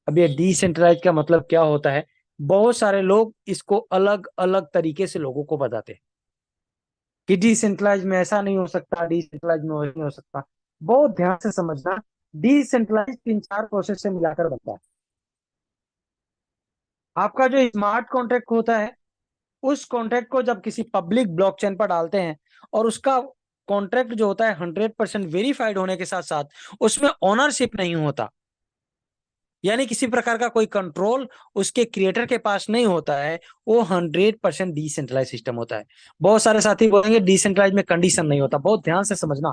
अब ये डिसेंट्रलाइज का मतलब क्या होता है? बहुत सारे लोग इसको अलग अलग तरीके से लोगों को बताते हैं कि डिसेंट्रलाइज में ऐसा नहीं हो सकता, डिसेंट्रलाइज में वही नहीं हो सकता। बहुत ध्यान से समझना, डिसेंट्रलाइज 3-4 प्रोसेस से मिलाकर बनता है। आपका जो स्मार्ट कॉन्ट्रैक्ट होता है, उस कॉन्ट्रैक्ट को जब किसी पब्लिक ब्लॉकचेन पर डालते हैं और उसका कॉन्ट्रैक्ट जो होता है 100% वेरीफाइड होने के साथ साथ उसमें ओनरशिप नहीं होता, यानी किसी प्रकार का कोई कंट्रोल उसके क्रिएटर के पास नहीं होता है, वो 100% डिसेंट्रलाइज सिस्टम होता है। बहुत सारे साथी बोलेंगे डिसेंट्रलाइज में कंडीशन नहीं होता। बहुत ध्यान से समझना,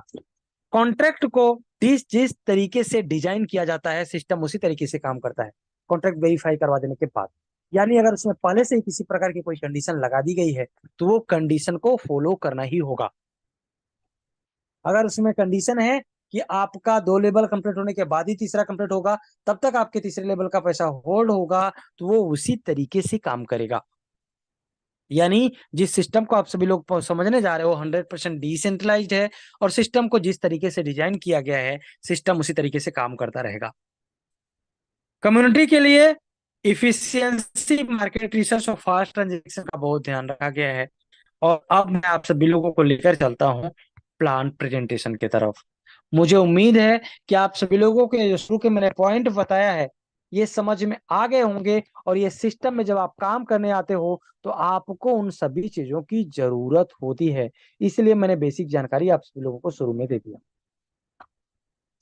कॉन्ट्रैक्ट को जिस तरीके से डिजाइन किया जाता है सिस्टम उसी तरीके से काम करता है कॉन्ट्रैक्ट वेरीफाई करवा देने के बाद। यानी अगर उसमें पहले से ही किसी प्रकार की कोई कंडीशन लगा दी गई है तो वो कंडीशन को फॉलो करना ही होगा। अगर उसमें कंडीशन है कि आपका 2 लेवल कंप्लीट होने के बाद ही तीसरा कंप्लीट होगा, तब तक आपके तीसरे लेवल का पैसा होल्ड होगा, तो वो उसी तरीके से काम करेगा। यानी जिस सिस्टम को आप सभी लोग समझने जा रहे हो 100% डिसेंट्रलाइज्ड है, और सिस्टम को जिस तरीके से डिजाइन किया गया है, सिस्टम उसी तरीके से काम करता रहेगा। कम्युनिटी के लिए इफिशियंसी, मार्केट रिसर्च और फास्ट ट्रांजेक्शन का बहुत ध्यान रखा गया है। और अब मैं आप सभी लोगों को लेकर चलता हूं प्लान प्रेजेंटेशन की तरफ। मुझे उम्मीद है कि आप सभी लोगों के जो शुरू के मैंने पॉइंट बताया है, ये समझ में आ गए होंगे, और ये सिस्टम में जब आप काम करने आते हो तो आपको उन सभी चीजों की जरूरत होती है। इसलिए मैंने बेसिक जानकारी आप सभी लोगों को शुरू में दे दिया।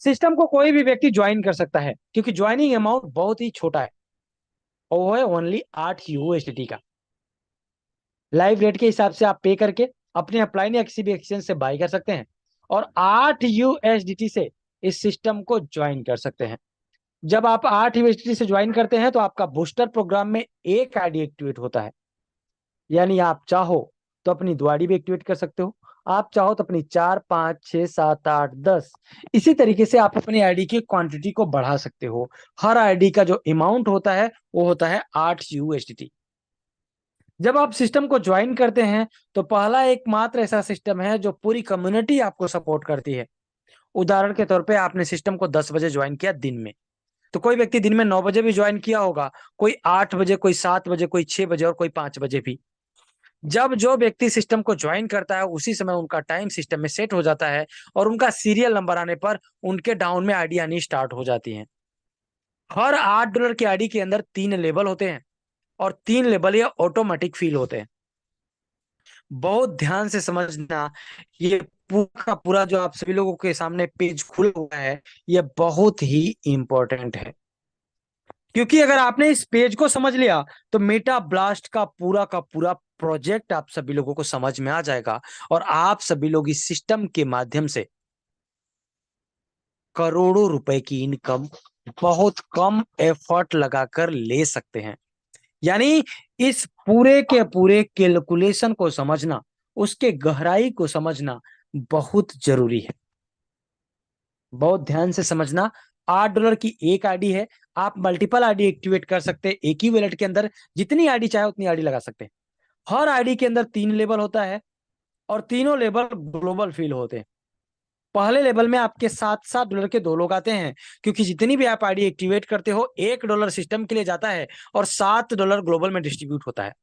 सिस्टम को कोई भी व्यक्ति ज्वाइन कर सकता है, क्योंकि ज्वाइनिंग अमाउंट बहुत ही छोटा है, और वो है ओनली 8 USDT का। लाइव रेट के हिसाब से आप पे करके अपने अपलाइन या किसी भी एक्सचेंज से बाई कर सकते हैं, और 8 USDT से इस सिस्टम को ज्वाइन कर सकते हैं। जब आप 8 USDT से ज्वाइन करते हैं तो आपका बूस्टर प्रोग्राम में एक आईडी एक्टिवेट होता है। यानी आप चाहो तो अपनी 2 आईडी भी एक्टिवेट कर सकते हो, आप चाहो तो अपनी 4, 5, 6, 7, 8, 10, इसी तरीके से आप अपनी आईडी की क्वांटिटी को बढ़ा सकते हो। हर आईडी का जो अमाउंट होता है वो होता है 8 USDT। जब आप सिस्टम को ज्वाइन करते हैं तो पहला एकमात्र ऐसा सिस्टम है जो पूरी कम्युनिटी आपको सपोर्ट करती है। उदाहरण के तौर पे आपने सिस्टम को 10 बजे ज्वाइन किया दिन में, तो कोई व्यक्ति दिन में 9 बजे भी ज्वाइन किया होगा, कोई 8 बजे, कोई 7 बजे, कोई 6 बजे और कोई 5 बजे भी। जब जो व्यक्ति सिस्टम को ज्वाइन करता है उसी समय उनका टाइम सिस्टम में सेट हो जाता है, और उनका सीरियल नंबर आने पर उनके डाउन में आईडी आनी स्टार्ट हो जाती है। हर $8 की आईडी के अंदर 3 लेवल होते हैं, और 3 लेवल ये ऑटोमेटिक फील होते हैं। बहुत ध्यान से समझना, ये पूरा पूरा जो आप सभी लोगों के सामने पेज खुला हुआ है, ये बहुत ही इंपॉर्टेंट है, क्योंकि अगर आपने इस पेज को समझ लिया तो मेटा ब्लास्ट का पूरा प्रोजेक्ट आप सभी लोगों को समझ में आ जाएगा, और आप सभी लोग इस सिस्टम के माध्यम से करोड़ों रुपए की इनकम बहुत कम एफर्ट लगाकर ले सकते हैं। यानी इस पूरे के पूरे कैलकुलेशन को समझना, उसके गहराई को समझना बहुत जरूरी है। बहुत ध्यान से समझना। $8 की एक आईडी है, आप मल्टीपल आईडी एक्टिवेट कर सकते हैं। एक ही वॉलेट के अंदर जितनी आईडी चाहे उतनी आईडी लगा सकते हैं। हर आईडी के अंदर 3 लेवल होता है, और तीनों लेवल ग्लोबल फील होते हैं। पहले लेवल में आपके $7 के 2 लोग आते हैं, क्योंकि जितनी भी आप आईडी एक्टिवेट करते हो $1 सिस्टम के लिए जाता है, और $7 ग्लोबल में डिस्ट्रीब्यूट होता है।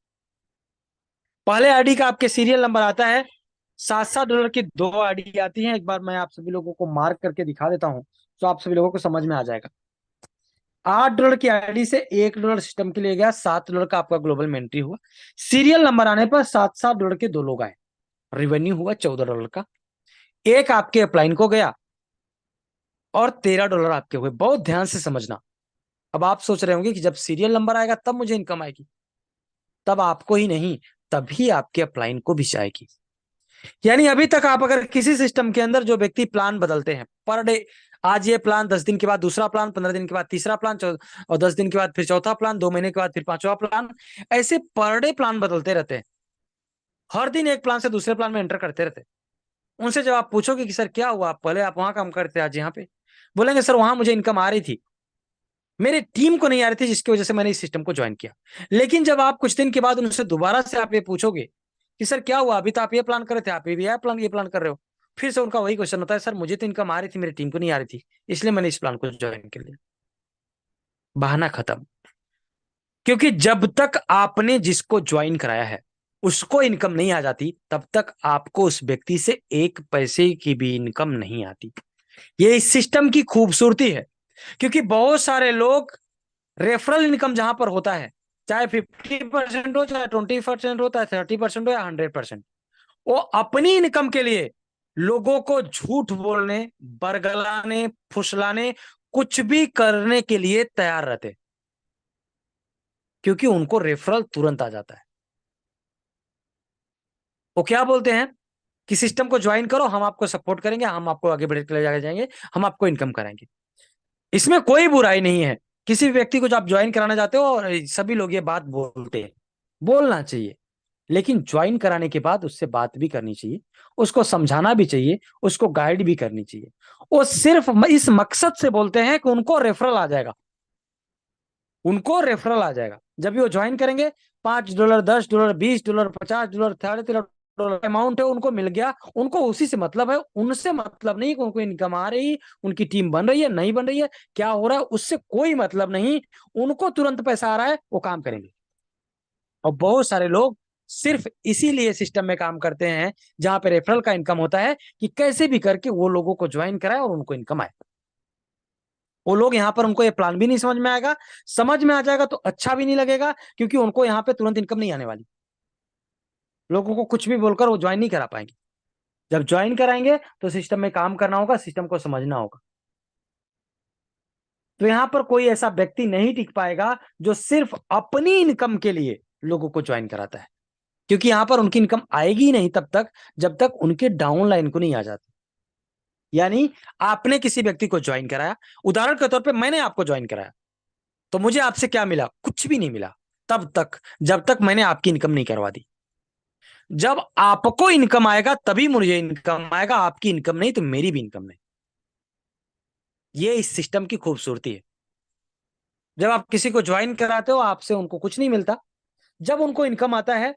पहले आईडी का आपके सीरियल नंबर आता है, $7 की 2 आईडी आती हैं। एक बार मैं आप सभी लोगों को मार्क करके दिखा देता हूं, तो आप सभी लोगों को समझ में आ जाएगा। $8 की आईडी से $1 सिस्टम के लिए गया, $7 का आपका ग्लोबल में एंट्री हुआ। सीरियल नंबर आने पर $7 के 2 लोग आए, रेवेन्यू हुआ $14 का। एक आपके अपलाइन को गया, और $13 आपके हुए। बहुत ध्यान से समझना। अब आप सोच रहे होंगे कि जब सीरियल नंबर आएगा तब मुझे इनकम आएगी। तब आपको ही नहीं, तभी आपके अपलाइन को भी आएगी। यानी अभी तक आप अगर किसी सिस्टम के अंदर जो व्यक्ति प्लान बदलते हैं पर डे, आज ये प्लान, 10 दिन के बाद दूसरा प्लान, 15 दिन के बाद तीसरा प्लान, और 10 दिन के बाद फिर चौथा प्लान, 2 महीने के बाद फिर 5वां प्लान, ऐसे पर डे प्लान बदलते रहते हैं। हर दिन एक प्लान से दूसरे प्लान में एंटर करते रहते हैं। उनसे जब आप पूछोगे कि सर क्या हुआ, पहले आप वहां काम करते, आज यहाँ पे, बोलेंगे सर वहां मुझे इनकम आ रही थी, मेरे टीम को नहीं आ रही थी, जिसकी वजह से मैंने इस सिस्टम को ज्वाइन किया। लेकिन जब आप कुछ दिन के बाद उनसे दोबारा से आप ये पूछोगे कि सर क्या हुआ, अभी तो आप ये प्लान कर रहे थे, आप ये प्लान कर रहे हो, फिर से उनका वही क्वेश्चन होता है, सर मुझे तो इनकम आ रही थी, मेरी टीम को नहीं आ रही थी, इसलिए मैंने इस प्लान को ज्वाइन कर लिया। बहाना खत्म। क्योंकि जब तक आपने जिसको ज्वाइन कराया है उसको इनकम नहीं आ जाती, तब तक आपको उस व्यक्ति से 1 पैसे की भी इनकम नहीं आती। ये इस सिस्टम की खूबसूरती है, क्योंकि बहुत सारे लोग रेफरल इनकम जहां पर होता है, चाहे 50% हो, चाहे 20% हो, चाहे 30% हो, या 100%, वो अपनी इनकम के लिए लोगों को झूठ बोलने, बरगलाने, फुसलाने, कुछ भी करने के लिए तैयार रहते, क्योंकि उनको रेफरल तुरंत आ जाता है। वो क्या बोलते हैं कि सिस्टम को ज्वाइन करो, हम आपको सपोर्ट करेंगे, हम आपको आगे बढ़ते ले जाएंगे, हम आपको इनकम कराएंगे। इसमें कोई बुराई नहीं है। किसी भी व्यक्ति को जो आप ज्वाइन कराना चाहते हो, और सभी लोग ये बात बोलते हैं, बोलना चाहिए, लेकिन ज्वाइन कराने के बाद उससे बात भी करनी चाहिए, उसको समझाना भी चाहिए, उसको गाइड भी करनी चाहिए। वो सिर्फ इस मकसद से बोलते हैं कि उनको रेफरल आ जाएगा, उनको रेफरल आ जाएगा। जब भी वो ज्वाइन करेंगे, $5, $10, $20, $50, $13.5 अमाउंट है उनको मिल गया, उनको उसी से मतलब है, उनसे मतलब नहीं कि उनको इनकम आ रही, उनकी टीम बन रही है नहीं बन रही है, क्या हो रहा है, उससे कोई मतलब नहीं, उनको तुरंत पैसा आ रहा है, वो काम करेंगे। और बहुत सारे लोग सिर्फ इसीलिए सिस्टम में काम करते हैं जहां पे रेफरल का इनकम होता है, कि कैसे भी करके वो लोगों को ज्वाइन कराए और उनको इनकम आए। वो लोग यहाँ पर, उनको ये प्लान भी नहीं समझ में आएगा, समझ में आ जाएगा तो अच्छा भी नहीं लगेगा, क्योंकि उनको यहाँ पे तुरंत इनकम नहीं आने वाली। लोगों को कुछ भी बोलकर वो ज्वाइन नहीं करा पाएंगे। जब ज्वाइन कराएंगे तो सिस्टम में काम करना होगा, सिस्टम को समझना होगा। तो यहाँ पर कोई ऐसा व्यक्ति नहीं टिक पाएगा जो सिर्फ अपनी इनकम के लिए लोगों को ज्वाइन कराता है, क्योंकि यहाँ पर उनकी इनकम आएगी नहीं तब तक जब तक उनके डाउन लाइन को नहीं आ जाती। यानी आपने किसी व्यक्ति को ज्वाइन कराया, उदाहरण के तौर पे मैंने आपको ज्वाइन कराया, तो मुझे आपसे क्या मिला? कुछ भी नहीं मिला तब तक जब तक मैंने आपकी इनकम नहीं करवा दी। जब आपको इनकम आएगा तभी मुझे इनकम आएगा, आपकी इनकम नहीं तो मेरी भी इनकम नहीं। ये इस सिस्टम की खूबसूरती है। जब आप किसी को ज्वाइन कराते हो, आपसे उनको कुछ नहीं मिलता, जब उनको इनकम आता है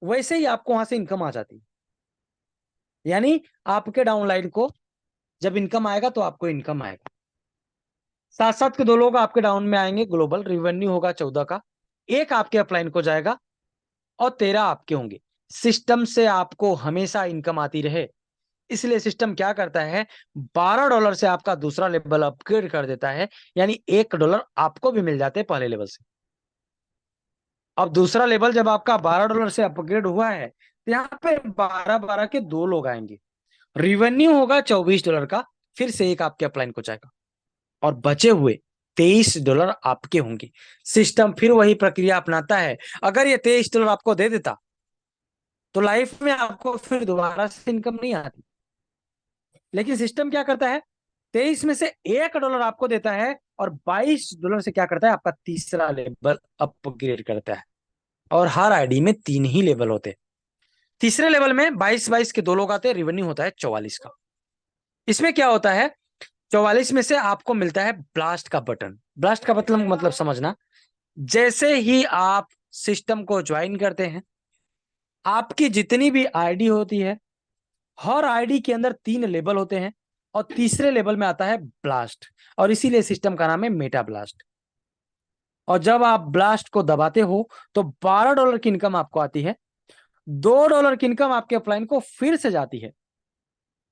वैसे ही आपको वहां से इनकम आ जाती है। यानी आपके डाउनलाइन को जब इनकम आएगा तो आपको इनकम आएगा। साथ साथ के 2 लोग आपके डाउन में आएंगे, ग्लोबल रिवेन्यू होगा 14 का, एक आपके अपलाइन को जाएगा और 13 आपके होंगे। सिस्टम से आपको हमेशा इनकम आती रहे, इसलिए सिस्टम क्या करता है, $12 से आपका दूसरा लेवल अपग्रेड कर देता है। यानी $1 आपको भी मिल जाते हैं पहले लेवल से। अब दूसरा लेवल जब आपका $12 से अपग्रेड हुआ है, तो यहाँ पे 12-12 के 2 लोग आएंगे, रिवेन्यू होगा $24 का, फिर से एक आपके अपलाइन को जाएगा और बचे हुए $23 आपके होंगे। सिस्टम फिर वही प्रक्रिया अपनाता है। अगर ये $23 आपको दे देता तो लाइफ में आपको फिर दोबारा से इनकम नहीं आती, लेकिन सिस्टम क्या करता है, 23 में से $1 आपको देता है और $22 से क्या करता है, आपका तीसरा लेवल अपग्रेड करता है। और हर आईडी में 3 ही लेवल होते हैं। तीसरे लेवल में 22-22 के 2 लोग आते हैं, रिवेन्यू होता है 44 का। इसमें क्या होता है, 44 में से आपको मिलता है ब्लास्ट का बटन। ब्लास्ट का मतलब समझना, जैसे ही आप सिस्टम को ज्वाइन करते हैं, आपकी जितनी भी आईडी होती है, हर आईडी के अंदर 3 लेवल होते हैं और तीसरे लेवल में आता है ब्लास्ट, और इसीलिए सिस्टम का नाम है मेटा ब्लास्ट। और जब आप ब्लास्ट को दबाते हो तो $12 की इनकम आपको आती है, $2 की इनकम आपके अपलाइन को फिर से जाती है,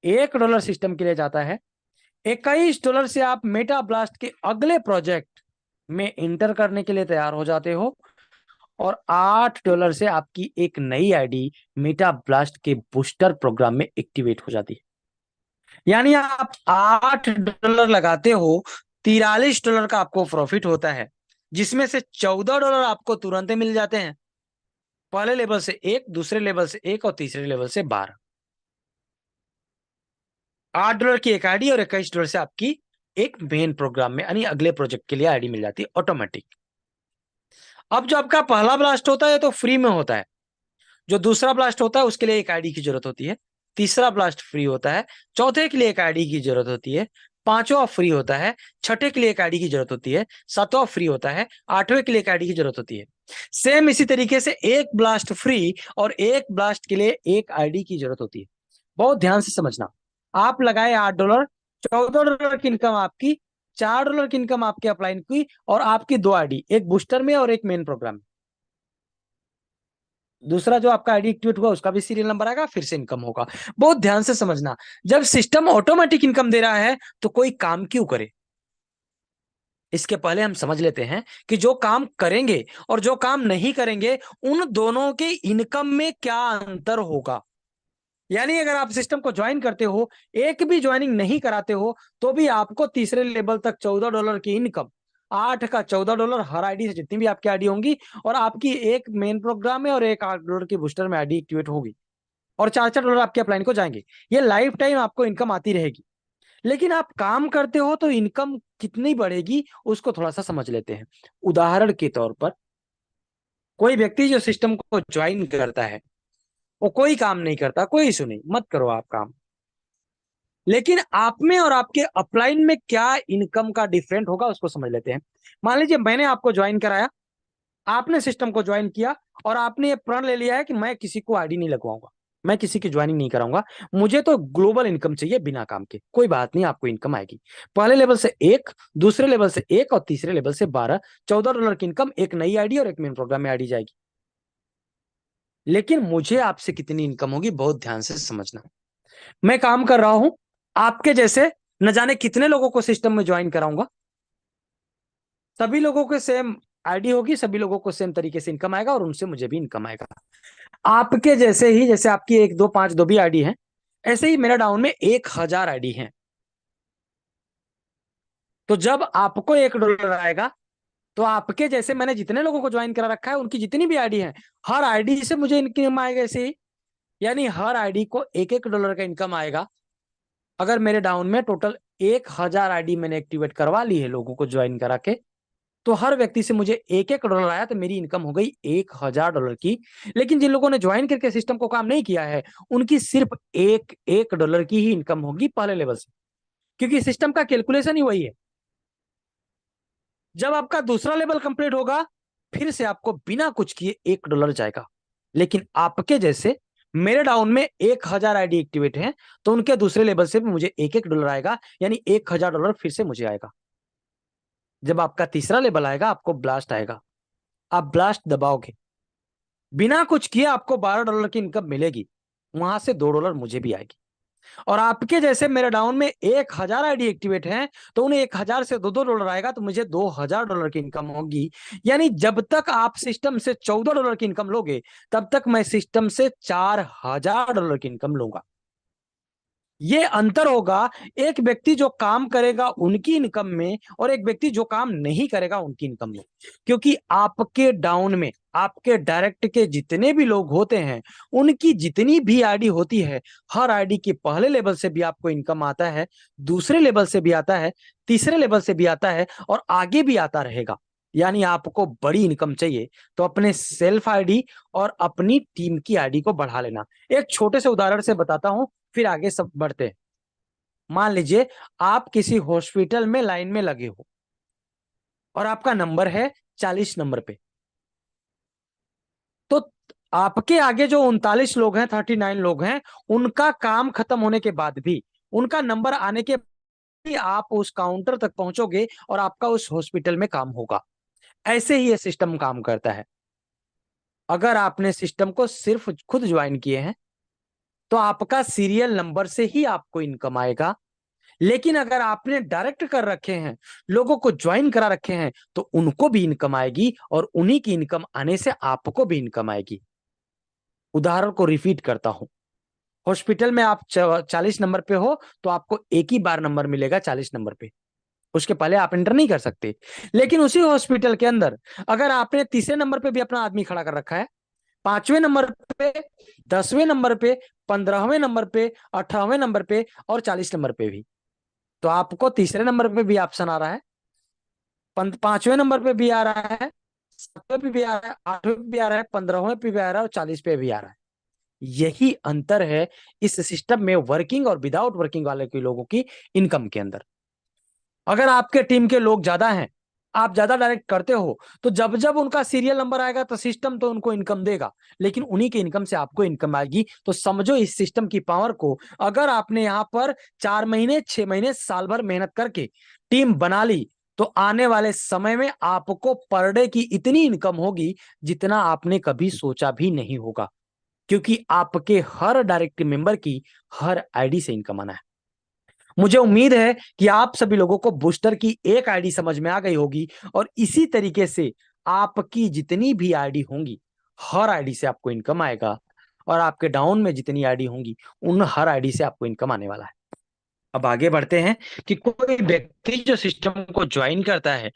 $1 सिस्टम के लिए जाता है, $21 से आप मेटा ब्लास्ट के अगले प्रोजेक्ट में इंटर करने के लिए तैयार हो जाते हो, और $8 से आपकी एक नई आईडी मेटा ब्लास्ट के बूस्टर प्रोग्राम में एक्टिवेट हो जाती है। यानी आप $8 लगाते हो, $43 का आपको प्रॉफिट होता है, जिसमें से $14 आपको तुरंत मिल जाते हैं, पहले लेवल से 1, दूसरे लेवल से 1 और तीसरे लेवल से 12। $8 की एक आईडी और $21 से आपकी एक मेन प्रोग्राम में यानी अगले प्रोजेक्ट के लिए आईडी मिल जाती है ऑटोमेटिक। अब जो आपका पहला ब्लास्ट होता है तो फ्री में होता है, जो दूसरा ब्लास्ट होता है उसके लिए एक आईडी की जरूरत होती है, तीसरा ब्लास्ट फ्री होता है, चौथे के लिए एक आईडी की जरूरत होती है, पांचवा फ्री होता है, छठे के लिए एक आईडी की जरूरत होती है, सातवां फ्री होता है, आठवें के लिए एक आईडी की जरूरत होती है। सेम इसी तरीके से एक ब्लास्ट फ्री और एक ब्लास्ट के लिए एक आईडी की जरूरत होती है। बहुत ध्यान से समझना, आप लगाए $8, $14 की इनकम आपकी, $4 की इनकम आपके अपलाइन की, और आपकी 2 आईडी, एक बूस्टर में और एक मेन प्रोग्राम में। दूसरा जो आपका आईडी एक्टिवेट हुआ उसका भी सीरियल नंबर आएगा, फिर से इनकम होगा। बहुत ध्यान से समझना, जब सिस्टम ऑटोमेटिक इनकम दे रहा है तो कोई काम क्यों करे, इसके पहले हम समझ लेते हैं कि जो काम करेंगे और जो काम नहीं करेंगे उन दोनों के इनकम में क्या अंतर होगा। यानी अगर आप सिस्टम को ज्वाइन करते हो, एक भी ज्वाइनिंग नहीं कराते हो, तो भी आपको तीसरे लेवल तक $14 की इनकम, 8 का $14 हर आईडी से जितनी भी आपकी आईडी होंगी, और आपकी एक मेन प्रोग्राम में और एक $8 की बूस्टर में आईडी एक्टिवेट होगी, और $4-4 आपके अपलाइन को जाएंगे। ये लाइफ टाइम आपको इनकम आती रहेगी। लेकिन आप काम करते हो तो इनकम कितनी बढ़ेगी उसको थोड़ा सा समझ लेते हैं। उदाहरण के तौर पर, कोई व्यक्ति जो सिस्टम को ज्वाइन करता है वो कोई काम नहीं करता, कोई इशू नहीं, मत करो आप काम, लेकिन आप में और आपके अपलाइन में क्या इनकम का डिफरेंट होगा उसको समझ लेते हैं। मान लीजिए मैंने आपको ज्वाइन कराया, आपने सिस्टम को ज्वाइन किया और आपने ये प्रण ले लिया है कि मैं किसी को आईडी नहीं लगवाऊंगा, मैं किसी की ज्वाइनिंग नहीं कराऊंगा, मुझे तो ग्लोबल इनकम चाहिए बिना काम के। कोई बात नहीं, आपको इनकम आएगी। पहले लेवल से 1, दूसरे लेवल से 1 और तीसरे लेवल से 12, $14 की इनकम, एक नई आईडी और एक मेन प्रोग्राम में आईडी जाएगी। लेकिन मुझे आपसे कितनी इनकम होगी बहुत ध्यान से समझना। मैं काम कर रहा हूं, आपके जैसे न जाने कितने लोगों को सिस्टम में ज्वाइन कराऊंगा, सभी लोगों के सेम आईडी होगी, सभी लोगों को सेम तरीके से इनकम आएगा और उनसे मुझे भी इनकम आएगा। आपके जैसे ही, जैसे आपकी 1 2 5 2 भी आईडी है, ऐसे ही मेरा डाउन में 1000 आईडी है। तो जब आपको $1 आएगा तो आपके जैसे मैंने जितने लोगों को ज्वाइन करा रखा है उनकी जितनी भी आईडी है, हर आईडी से मुझे इनकम आएगा ऐसे ही। यानी हर आईडी को $1 का इनकम आएगा। अगर मेरे डाउन में टोटल 1000 आईडी मैंने एक्टिवेट करवा ली है लोगों को ज्वाइन करा के, तो हर व्यक्ति से मुझे $1 आया, तो मेरी इनकम हो गई $1000 की। लेकिन जिन लोगों ने ज्वाइन करके सिस्टम को काम नहीं किया है, उनकी सिर्फ $1 की ही इनकम होगी पहले लेवल से, क्योंकि सिस्टम का कैलकुलेशन ही वही है। जब आपका दूसरा लेवल कंप्लीट होगा, फिर से आपको बिना कुछ किए $1 जाएगा। लेकिन आपके जैसे मेरे डाउन में 1000 आईडी एक्टिवेट हैं, तो उनके दूसरे लेवल से भी मुझे $1 आएगा, यानी $1000 फिर से मुझे आएगा। जब आपका तीसरा लेवल आएगा, आपको ब्लास्ट आएगा, आप ब्लास्ट दबाओगे, बिना कुछ किए आपको $12 की इनकम मिलेगी, वहां से $2 मुझे भी आएगी। और आपके जैसे मेरे डाउन में 1000 आईडी एक्टिवेट हैं, तो उन्हें 1000 से $2 आएगा, तो मुझे $2000 की इनकम होगी। यानी जब तक आप सिस्टम से $14 की इनकम लोगे, तब तक मैं सिस्टम से $4000 की इनकम लूंगा। ये अंतर होगा एक व्यक्ति जो काम करेगा उनकी इनकम में और एक व्यक्ति जो काम नहीं करेगा उनकी इनकम में। क्योंकि आपके डाउन में आपके डायरेक्ट के जितने भी लोग होते हैं, उनकी जितनी भी आईडी होती है, हर आईडी के पहले लेवल से भी आपको इनकम आता है, दूसरे लेवल से भी आता है, तीसरे लेवल से भी आता है और आगे भी आता रहेगा। यानी आपको बड़ी इनकम चाहिए तो अपने सेल्फ आईडी और अपनी टीम की आईडी को बढ़ा लेना। एक छोटे से उदाहरण से बताता हूं, फिर आगे सब बढ़ते हैं। मान लीजिए आप किसी हॉस्पिटल में लाइन में लगे हो और आपका नंबर है 40 नंबर पे, तो आपके आगे जो 39 लोग हैं, 39 लोग हैं, उनका काम खत्म होने के बाद भी, उनका नंबर आने के बाद आप उस काउंटर तक पहुंचोगे और आपका उस हॉस्पिटल में काम होगा। ऐसे ही ये सिस्टम काम करता है। अगर आपने सिस्टम को सिर्फ खुद ज्वाइन किए हैं, तो आपका सीरियल नंबर से ही आपको इनकम आएगा। लेकिन अगर आपने डायरेक्ट कर रखे हैं, लोगों को ज्वाइन करा रखे हैं, तो उनको भी इनकम आएगी और उन्हीं की इनकम आने से आपको भी इनकम आएगी। उदाहरण को रिपीट करता हूं, हॉस्पिटल में आप 40 नंबर पे हो, तो आपको एक ही बार नंबर मिलेगा 40 नंबर पे, उसके पहले आप एंटर नहीं कर सकते। लेकिन उसी हॉस्पिटल के अंदर अगर आपने तीसरे नंबर पे भी अपना आदमी खड़ा कर रखा है, 5वें नंबर पे, 10वें नंबर पे, 15वें नंबर पे, 18वें नंबर पे और 40 नंबर पे भी, तो आपको तीसरे नंबर पे भी ऑप्शन आ रहा है, 5वें नंबर पे भी आ रहा है, 7वें पे भी आ रहा है, 8वें पे भी आ रहा है, 15वें पे भी आ रहा है और 40 पे भी आ रहा है। यही अंतर है इस सिस्टम में वर्किंग और विदाउट वर्किंग वाले के लोगों की इनकम के अंदर। अगर आपके टीम के लोग ज्यादा हैं, आप ज्यादा डायरेक्ट करते हो, तो जब जब उनका सीरियल नंबर आएगा तो सिस्टम तो उनको इनकम देगा, लेकिन उन्हीं की इनकम से आपको इनकम आएगी। तो समझो इस सिस्टम की पावर को। अगर आपने यहां पर 4 महीने, 6 महीने, साल भर मेहनत करके टीम बना ली, तो आने वाले समय में आपको पर डे की इतनी इनकम होगी जितना आपने कभी सोचा भी नहीं होगा, क्योंकि आपके हर डायरेक्ट मेंबर की हर आईडी से इनकम आना है। मुझे उम्मीद है कि आप सभी लोगों को बूस्टर की एक आईडी समझ में आ गई होगी और इसी तरीके से आपकी जितनी भी आईडी होंगी, हर आईडी से आपको इनकम आएगा और आपके डाउन में जितनी आईडी होंगी, उन हर आईडी से आपको इनकम आने वाला है। अब आगे बढ़ते हैं कि कोई व्यक्ति जो सिस्टम को ज्वाइन करता है,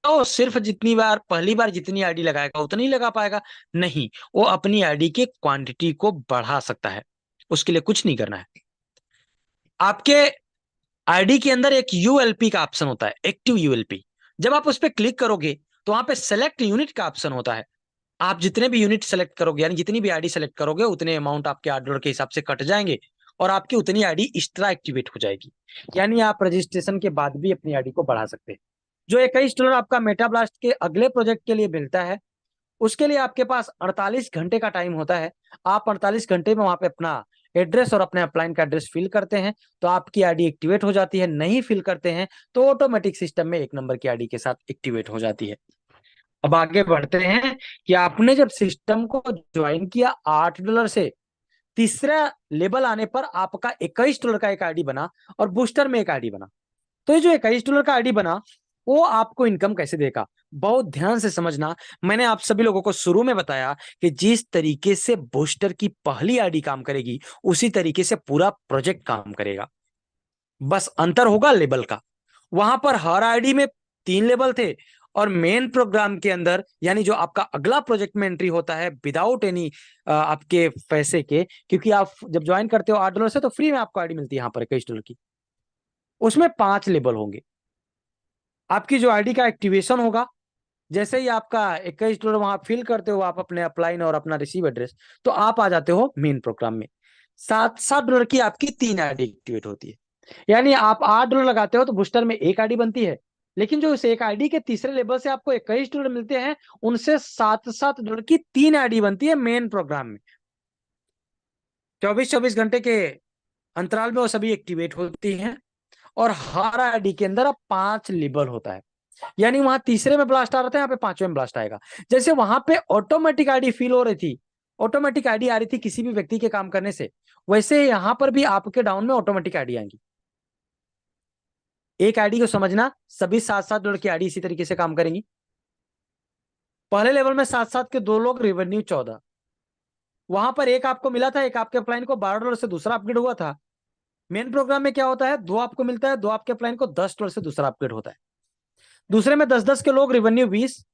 तो सिर्फ जितनी बार, पहली बार जितनी आईडी लगाएगा उतनी ही लगा पाएगा? नहीं, वो अपनी आईडी के क्वांटिटी को बढ़ा सकता है। उसके लिए कुछ नहीं करना है। आपके आईडी के अंदर एक यूएलपी का ऑप्शन होता है, एक्टिव यूएलपी। जब आप उस पर क्लिक करोगे तो वहां पे सेलेक्ट यूनिट का ऑप्शन होता है। आप जितने भी यूनिट सेलेक्ट करोगे, यानी जितनी भी आईडी सेलेक्ट करोगे, उतने अमाउंट आपके $8 के हिसाब से कट जाएंगे और आपकी उतनी आईडी एक्स्ट्रा एक्टिवेट हो जाएगी। यानी आप रजिस्ट्रेशन के बाद भी अपनी आईडी को बढ़ा सकते हैं। जो $21 आपका मेटा ब्लास्ट के अगले प्रोजेक्ट के लिए मिलता है, उसके लिए आपके पास 48 घंटे का टाइम होता है। आप 48 घंटे में वहां पे अपना एड्रेस और अपने अपलाइन का एड्रेस फिल करते हैं तो आपकी आईडी एक्टिवेट हो जाती है। नहीं फिल करते हैं तो ऑटोमेटिक सिस्टम में 1 नंबर की आईडी के साथ एक्टिवेट हो जाती है। अब आगे बढ़ते हैं कि आपने जब सिस्टम को ज्वाइन किया $8 से, तीसरा लेवल आने पर आपका $21 का एक आईडी बना और बूस्टर में एक आईडी बना। तो ये जो $21 का आईडी बना वो आपको इनकम कैसे देगा, बहुत ध्यान से समझना। मैंने आप सभी लोगों को शुरू में बताया कि जिस तरीके से बूस्टर की पहली आईडी काम करेगी उसी तरीके से पूरा प्रोजेक्ट काम करेगा, बस अंतर होगा लेवल का। वहां पर हर आईडी में 3 लेवल थे और मेन प्रोग्राम के अंदर यानी जो आपका अगला प्रोजेक्ट में एंट्री होता है विदाउट एनी आपके पैसे के, क्योंकि आप जब ज्वाइन करते हो $8 से तो फ्री में आपको आईडी मिलती है यहाँ पर $21 की, उसमें 5 लेवल होंगे। आपकी जो आईडी का एक्टिवेशन होगा, जैसे ही आपका $21 वहां फिल करते हो आप अपने अपलाइन और अपना रिसीव एड्रेस, तो आप आ जाते हो मेन प्रोग्राम में। $7 की आपकी 3 आईडी एक्टिवेट होती है। यानी आप $8 लगाते हो तो बूस्टर में एक आईडी बनती है, लेकिन जो इस एक आईडी के तीसरे लेवल से आपको $21 मिलते हैं उनसे $7 की 3 आईडी बनती है मेन प्रोग्राम में। 24-24 घंटे के अंतराल में वो सभी एक्टिवेट होती हैं और हर आईडी के अंदर अब 5 लेवल होता है। यानी वहां तीसरे में ब्लास्ट आ रहा था, यहाँ पे 5वें में ब्लास्ट आएगा। जैसे वहां पे ऑटोमेटिक आईडी फिल हो रही थी, ऑटोमेटिक आईडी आ रही थी किसी भी व्यक्ति के काम करने से, वैसे यहां पर भी आपके डाउन में ऑटोमेटिक आईडी आएंगी। एक आईडी को समझना, सभी $7 की आईडी इसी तरीके से काम करेंगी। पहले लेवल में 7 के 2 लोग, रेवेन्यू 14। वहां पर एक आपको मिला था, एक आपके अपलाइन को $12 से दूसरा अपग्रेड हुआ था। मेन प्रोग्राम में क्या होता है, 2 आपको मिलता है, 2 आपके अपलाइन को $10 से दूसरा अपग्रेड होता है। दूसरे में 10-10 के लोग, रेवेन्यू 20।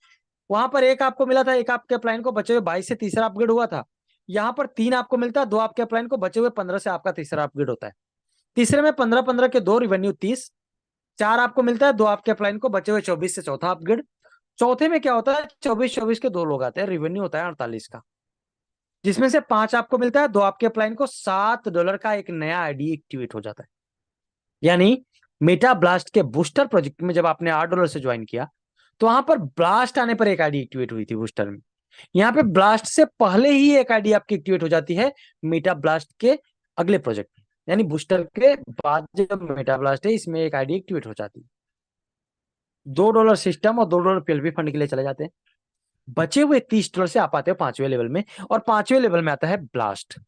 वहां पर एक आपको मिला था, एक आपके अपलाइन को बचे हुए 22 से तीसरा अपग्रेड हुआ था। यहाँ पर 3 आपको मिलता है, 2 आपके अपलाइन को बचे हुए 15 से आपका तीसरा अपग्रेड होता है। तीसरे में 15-15 के 2, रेवेन्यू 30। 4 आपको मिलता है, 2 आपके अपलाइन को बचे हुए 24 से चौथा अपग्रेड। चौथे में क्या होता है, 24-24 के 2 लोग आते हैं, रेवेन्यू होता है 48 का, जिसमें से 5 आपको मिलता है, 2 आपके अपलाइन को $7 का एक नया आईडी एक्टिवेट हो जाता है। यानी मेटा ब्लास्ट के बूस्टर प्रोजेक्ट में जब आपने $8 से ज्वाइन किया तो वहां पर ब्लास्ट आने पर एक आईडी एक्टिवेट हुई थी बूस्टर में। यहाँ पे ब्लास्ट से पहले ही एक आईडी आपकी एक्टिवेट हो जाती है मेटा ब्लास्ट के अगले प्रोजेक्ट में। यानी बूस्टर के बाद जब मेटा ब्लास्ट है इसमें एक आईडी एक्टिवेट हो जाती है। $2 सिस्टम और $2 पीएलपी फंड के लिए चले जाते हैं। बचे हुए $30 से आप आते हो 5वें लेवल में, और 5वें लेवल में आता है ब्लास्ट।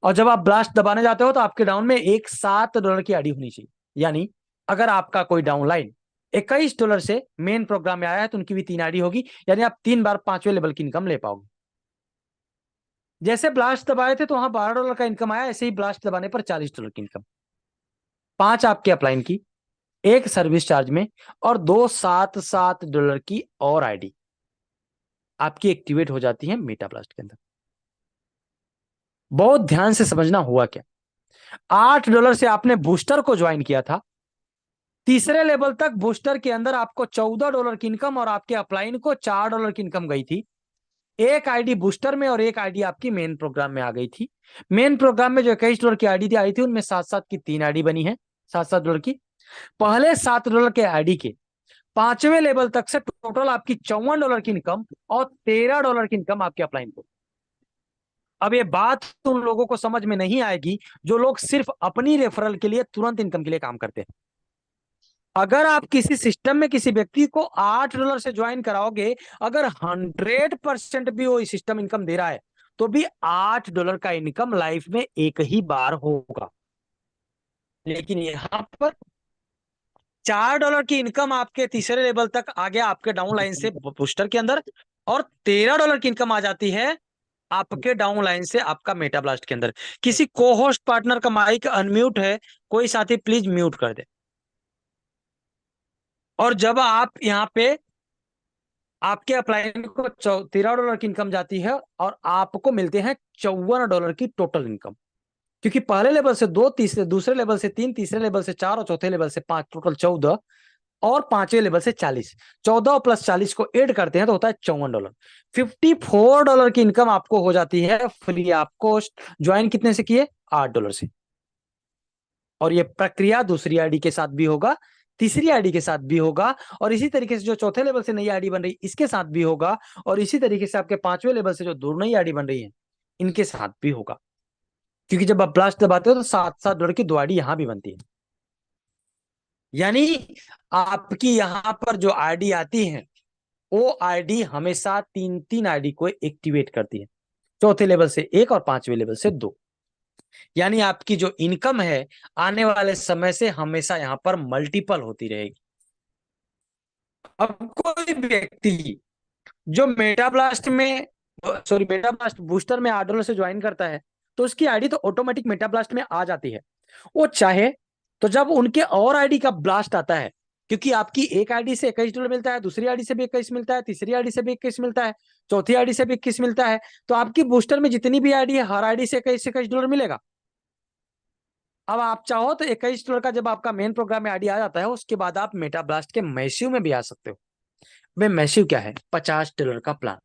और जब आप ब्लास्ट दबाने जाते हो तो आपके डाउन में एक $7 की आईडी होनी चाहिए। यानी अगर आपका कोई डाउनलाइन $21 से मेन प्रोग्राम में आया है तो उनकी भी 3 आईडी होगी, यानी आप 3 बार 5वें लेवल की इनकम ले पाओगे। जैसे ब्लास्ट दबाए थे तो वहां $12 का इनकम आया, ऐसे ही ब्लास्ट दबाने पर $40 की इनकम। 5 आपके अपलाइन की, 1 सर्विस चार्ज में और 2 $7 की और आईडी आपकी एक्टिवेट हो जाती है मेटा ब्लास्ट के अंदर। बहुत ध्यान से समझना हुआ क्या, $8 से आपने बूस्टर को ज्वाइन किया था, तीसरे लेवल तक बूस्टर के अंदर आपको $14 की इनकम और आपके अपलाइन को $4 की इनकम गई थी। एक आईडी बूस्टर में और एक आईडी आपकी मेन प्रोग्राम में आ गई थी। मेन प्रोग्राम में जो $21 की आईडी आई थी उनमें 7-7 की 3 आईडी बनी है, $7-7 की। पहले $7 के आईडी के 5वें लेवल तक से टोटल आपकी $54 की इनकम और $13 की इनकम आपके अपलाइन को। अब ये बात उन लोगों को समझ में नहीं आएगी जो लोग सिर्फ अपनी रेफरल के लिए तुरंत इनकम के लिए काम करते हैं। अगर आप किसी सिस्टम में किसी व्यक्ति को $8 से ज्वाइन कराओगे, अगर 100% भी वो सिस्टम इनकम दे रहा है तो भी $8 का इनकम लाइफ में एक ही बार होगा। लेकिन यहां पर $4 की इनकम आपके तीसरे लेवल तक आ गया आपके डाउन लाइन से बूस्टर के अंदर, और $13 की इनकम आ जाती है आपके डाउन लाइन से आपका मेटा ब्लास्ट के अंदर। किसी को होस्ट पार्टनर का माइक अनम्यूट है, कोई साथी प्लीज म्यूट कर दे। और जब आप यहाँ पे आपके अपलाइन को $13 की इनकम जाती है और आपको मिलते हैं $54 की टोटल इनकम, क्योंकि पहले लेवल से 2, तीसरे दूसरे लेवल से 3, तीसरे लेवल से 4 और चौथे लेवल से 5, टोटल 14। और पांचवें लेवल से 40, 14 प्लस 40 को ऐड करते हैं तो होता है $54। $54 की इनकम आपको हो जाती है फ्री ऑफ कॉस्ट। ज्वाइन कितने से किए? $8 से। और ये प्रक्रिया दूसरी आईडी के साथ भी होगा, तीसरी आईडी के साथ भी होगा, और इसी तरीके से जो चौथे लेवल से नई आईडी बन रही इसके साथ भी होगा, और इसी तरीके से आपके पांचवें लेवल से जो दो नई आईडी बन रही है इनके साथ भी होगा। क्योंकि जब आप ब्लास्ट दबाते हो तो $7 की दो आईडी यहां भी बनती है। यानी आपकी यहां पर जो आईडी आती है वो आईडी हमेशा तीन तीन आईडी को एक्टिवेट करती है, चौथे लेवल से एक और पांचवें लेवल से दो। यानी आपकी जो इनकम है आने वाले समय से हमेशा यहां पर मल्टीपल होती रहेगी। अब कोई व्यक्ति जो मेटाब्लास्ट में मेटाब्लास्ट बूस्टर में $8 से ज्वाइन करता है तो उसकी आईडी तो ऑटोमेटिक मेटाब्लास्ट में आ जाती है। वो चाहे तो जब उनके और आईडी का ब्लास्ट आता है, क्योंकि आपकी एक आईडी से $21 मिलता है, दूसरी आईडी से भी 21 मिलता है, तीसरी आईडी से भी 21 मिलता है, चौथी आईडी से भी 21 मिलता है, तो आपकी बूस्टर में जितनी भी आईडी है हर आईडी से $21 मिलेगा। अब आप चाहो तो $21 का जब आपका मेन प्रोग्राम में आईडी आ जाता है उसके बाद आप मेटाब्लास्ट के मैसिव में भी आ सकते हो। वे मैसिव क्या है? $50 का प्लान।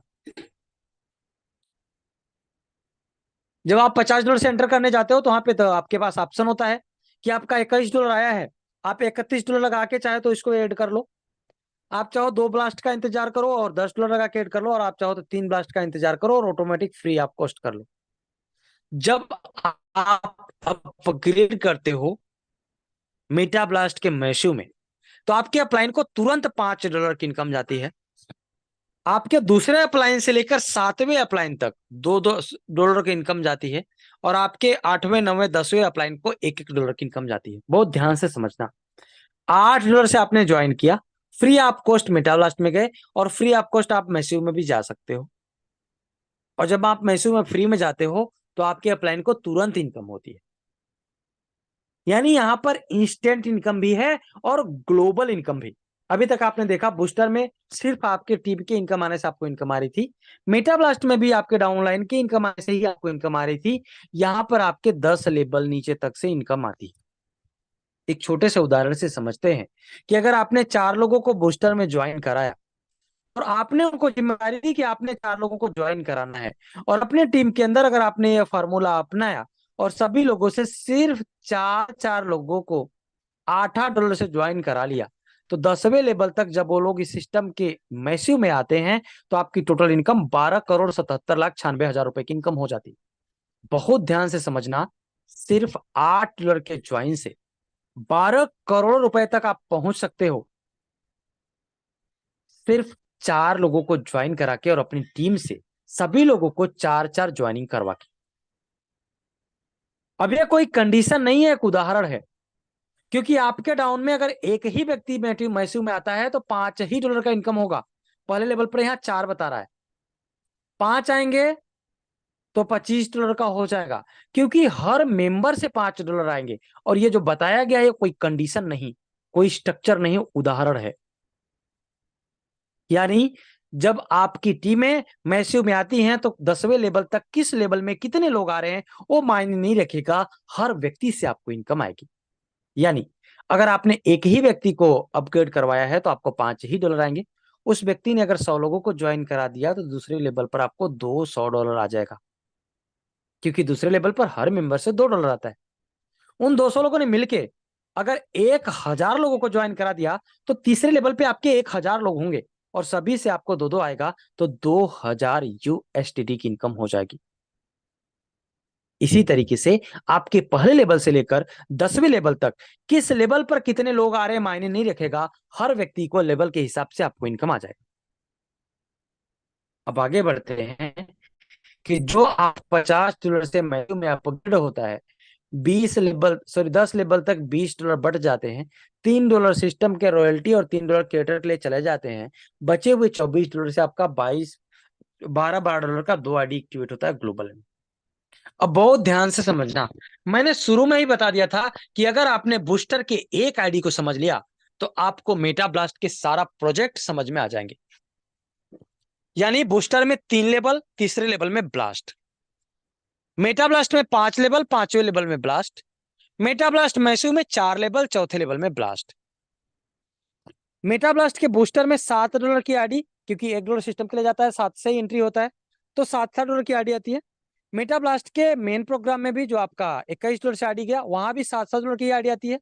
जब आप $50 से एंटर करने जाते हो तो वहां पे तो आपके पास ऑप्शन होता है कि आपका $21 आया है, आप $31 लगा के चाहे तो इसको ऐड कर लो, आप चाहो 2 ब्लास्ट का इंतजार करो और $10 लगा के ऐड कर लो, और आप चाहो तो 3 ब्लास्ट का इंतजार करो और ऑटोमेटिक फ्री आप कॉस्ट कर लो। जब आप अपग्रेड करते हो मेटा ब्लास्ट के मैसिव में तो आपके अपलाइन को तुरंत $5 की इनकम जाती है। आपके दूसरे अपलाइन से लेकर 7वें अपलाइन तक $2 की इनकम जाती है, और आपके 8वें 9वें 10वें अपलाइन को $1 की इनकम जाती है। बहुत ध्यान से समझना। $8 से आपने ज्वाइन किया, फ्री ऑफ कॉस्ट मेटाब्लास्ट में गए, और फ्री ऑफ कॉस्ट आप मैसिव में भी जा सकते हो। और जब आप मैसिव में फ्री में जाते हो तो आपके अपलाइन को तुरंत इनकम होती है। यानी यहां पर इंस्टेंट इनकम भी है और ग्लोबल इनकम भी। अभी तक आपने देखा बूस्टर में सिर्फ आपके टीम के इनकम आने से आपको इनकम आ रही थी, मेटाब्लास्ट में भी आपके डाउनलाइन के इनकम आने से ही आपको इनकम आ रही थी। यहां पर आपके 10 लेवल नीचे तक से इनकम आती है। एक छोटे से उदाहरण से समझते हैं कि अगर आपने 4 लोगों को बूस्टर में ज्वाइन कराया और आपने उनको जिम्मेदारी दी कि आपने 4 लोगों को ज्वाइन कराना है, और अपने टीम के अंदर अगर आपने यह फार्मूला अपनाया और सभी लोगों से सिर्फ 4 लोगों को $8 से ज्वाइन करा लिया, तो 10वें लेवल तक जब वो लोग इस सिस्टम के मैसिव में आते हैं तो आपकी टोटल इनकम 12,77,96,000 की इनकम हो जाती है। बहुत ध्यान से समझना, सिर्फ $8 के ज्वाइन से 12 करोड़ रुपए तक आप पहुंच सकते हो, सिर्फ 4 लोगों को ज्वाइन करा के और अपनी टीम से सभी लोगों को 4 ज्वाइनिंग करवा के। अब यह कोई कंडीशन नहीं है, एक उदाहरण है। क्योंकि आपके डाउन में अगर एक ही व्यक्ति मैसिव में आता है तो $5 का इनकम होगा। पहले लेवल पर यहां 4 बता रहा है, 5 आएंगे तो $25 का हो जाएगा, क्योंकि हर मेंबर से $5 आएंगे। और ये जो बताया गया है कोई कंडीशन नहीं, कोई स्ट्रक्चर नहीं, उदाहरण है। यानी जब आपकी टीमें मैसिव में आती हैं तो 10वें लेवल तक किस लेवल में कितने लोग आ रहे हैं वो मायने नहीं रखेगा, हर व्यक्ति से आपको इनकम आएगी। यानी अगर आपने एक ही व्यक्ति को अपग्रेड करवाया है तो आपको $5 आएंगे। उस व्यक्ति ने अगर 100 लोगों को ज्वाइन करा दिया तो दूसरे लेवल पर आपको $200 आ जाएगा, क्योंकि दूसरे लेवल पर हर मेंबर से $2 आता है। उन 200 लोगों ने मिलके अगर 1000 लोगों को ज्वाइन करा दिया तो तीसरे लेवल पे आपके 1000 लोग होंगे और सभी से आपको 2 आएगा, तो $2000 की इनकम हो जाएगी। इसी तरीके से आपके पहले लेवल से लेकर 10वें लेवल तक किस लेवल पर कितने लोग आ रहे हैं मायने नहीं रखेगा, हर व्यक्ति को लेवल के हिसाब से आपको इनकम आ जाएगा। अब आगे बढ़ते हैं कि जो आप $50 से मैसिव में अपग्रेड होता है, 10 लेवल तक $20 बढ़ जाते हैं, $3 सिस्टम के रॉयल्टी और $3 क्रिएटर के लिए चले जाते हैं। बचे हुए $24 से आपका 12 का 2 आईडी एक्टिवेट होता है ग्लोबल में। अब बहुत ध्यान से समझना, मैंने शुरू में ही बता दिया था कि अगर आपने बूस्टर के एक आईडी को समझ लिया तो आपको मेटा ब्लास्ट के सारा प्रोजेक्ट समझ में आ जाएंगे। यानी बूस्टर में 3 लेवल, तीसरे लेवल में ब्लास्ट, मेटा ब्लास्ट में 5 लेवल, 5वें लेवल में ब्लास्ट, मेटा ब्लास्ट मैसिव में 4 लेवल, चौथे लेवल में ब्लास्ट। मेटाब्लास्ट के बूस्टर में $7 की आईडी, क्योंकि $1 सिस्टम के लिए जाता है, 7 से ही एंट्री होता है, तो $7 की आईडी आती है। मेटाब्लास्ट के मेन प्रोग्राम में भी जो आपका $21 से आईडी गया, वहां भी $7 की आईडी आती है।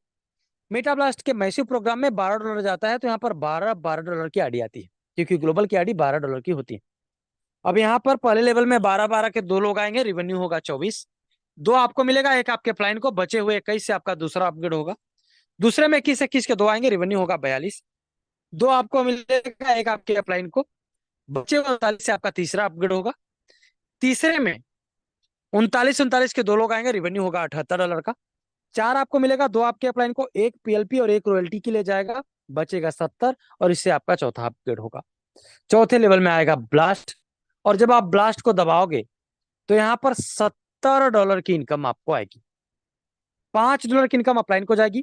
मेटाब्लास्ट के मैसिव प्रोग्राम में $12 जाता है, तो यहाँ पर $12 की आईडी आती है, क्योंकि ग्लोबल की आईडी $12 की होती है। अब यहाँ पर पहले लेवल में 12 के 2 लोग आएंगे, रिवेन्यू होगा 24। 2 आपको मिलेगा, एक आपके प्लाइन को, बचे हुए 21 से आपका दूसरा अपग्रेड होगा। दूसरे में 21 के 2 आएंगे, रिवेन्यू होगा 42। 2 आपको मिलेगा, एक आपके अपलाइन को, बचे हुए 39 से आपका तीसरा अपग्रेड होगा। तीसरे में 39 के 2 लोग आएंगे, रिवेन्यू होगा $78 का। 4 आपको मिलेगा, 2 आपके अपलाइन को, एक पीएलपी और एक रॉयल्टी के लिए जाएगा, बचेगा 70, और इससे आपका चौथा अपग्रेड होगा। चौथे लेवल में आएगा ब्लास्ट, और जब आप ब्लास्ट को दबाओगे तो यहाँ पर $70 की इनकम आपको आएगी। $5 की इनकम अपलाइन को जाएगी,